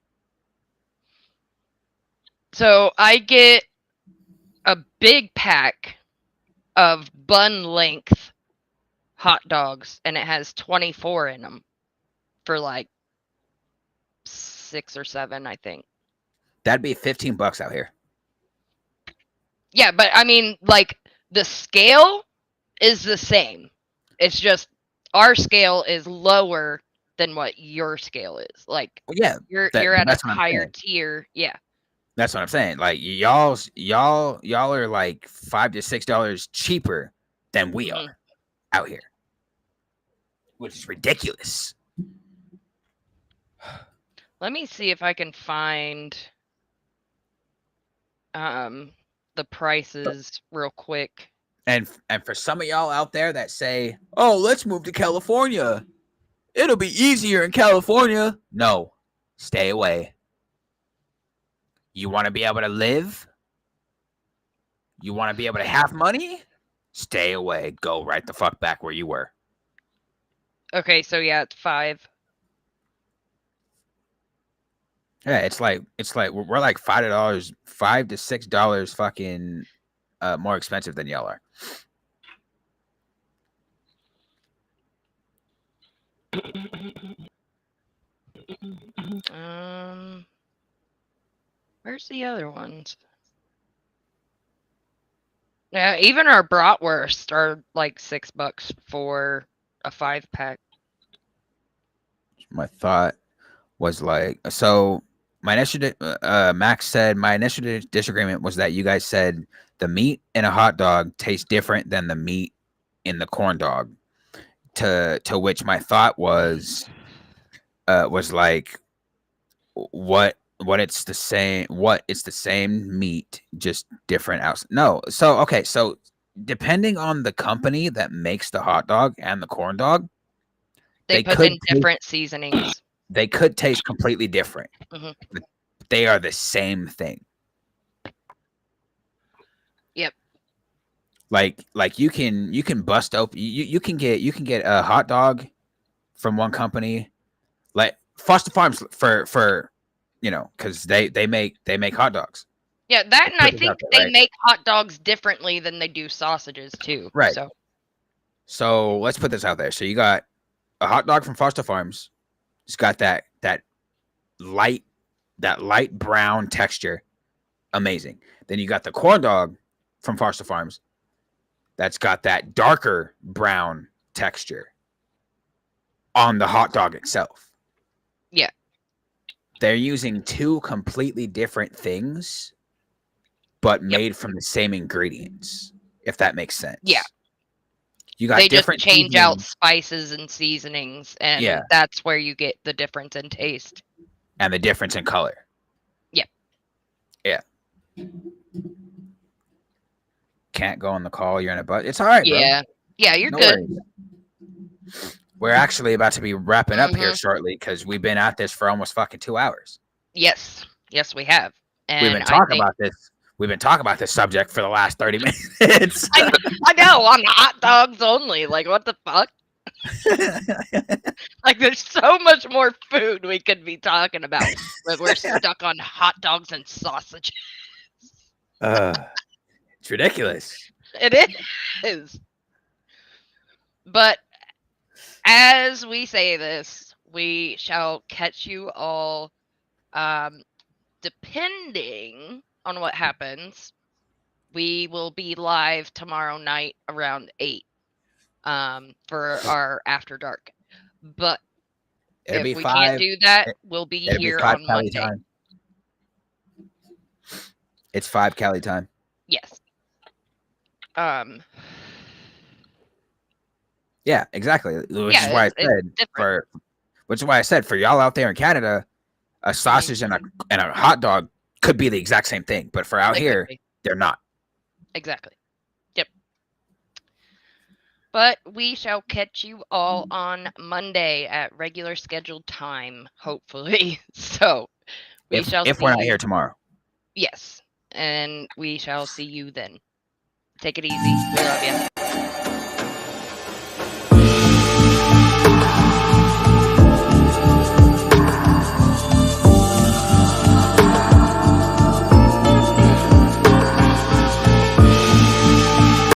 So I get a big pack of bun length hot dogs, and it has 24 in them for like 6 or 7, I think. That'd be $15 out here. Yeah, but I mean, like the scale is the same. It's just our scale is lower than what your scale is. Like, Well, yeah, you're at a that's what I'm higher saying. tier. Yeah. That's what I'm saying. Like y'all are like $5 to $6 cheaper than we are out here, which is ridiculous. Let me see if I can find the prices real quick. And for some of y'all out there that say, "Oh, let's move to California. It'll be easier in California." No, stay away. You want to be able to live? You want to be able to have money? Stay away. Go right the fuck back where you were. Okay, so yeah, it's 5. Yeah, it's like we're like $5 to $6 fucking more expensive than y'all are. Where's the other ones? Yeah, even our bratwurst are like $6 for a 5-pack. My thought was like, so my initial Max said my initial disagreement was that you guys said the meat in a hot dog tastes different than the meat in the corn dog. To which my thought was like what it's the same meat, just different outside. No, so okay, so depending on the company that makes the hot dog and the corn dog, They put in different seasonings. They could taste completely different. Mhm. But they are the same thing. Yep. Like you can bust open. You can get a hot dog from one company, like Foster Farms for because they make hot dogs. Yeah, that, and I think they right? make hot dogs differently than they do sausages too. Right. So let's put this out there. So you got a hot dog from Foster Farms. It's got that light brown texture. Amazing. Then you got the corn dog from Foster Farms. That's got that darker brown texture on the hot dog itself. Yeah. They're using two completely different things, but made from the same ingredients, if that makes sense. Yeah. You got they just different change out spices and seasonings, and that's where you get the difference in taste. And the difference in color. Yeah. Yeah. Can't go on the call. You're in a butt. It's all right, bro. Yeah, you're good. Worries. We're actually about to be wrapping up here shortly because we've been at this for almost fucking 2 hours. Yes, we have. And We've been talking about this. We've been talking about this subject for the last 30 minutes. I know, on hot dogs only. Like, what the fuck? Like, there's so much more food we could be talking about, but we're stuck on hot dogs and sausages. It's ridiculous. It is. But as we say this, we shall catch you all, depending on what happens. We will be live tomorrow night around 8 for our After Dark. But It'll if be we 5. can't do that, we'll be It'll here be 5 on Cali Monday. time. It's 5 Cali time. Yes. Yeah, exactly. Which Yeah, is why I it's said different. which is why I said for y'all out there in Canada, a sausage and a hot dog could be the exact same thing, but for out here, they're not. Exactly. Yep. But we shall catch you all on Monday at regular scheduled time, hopefully. So we shall if see we're not you. here tomorrow. Yes. And we shall see you then. Take it easy. We love you.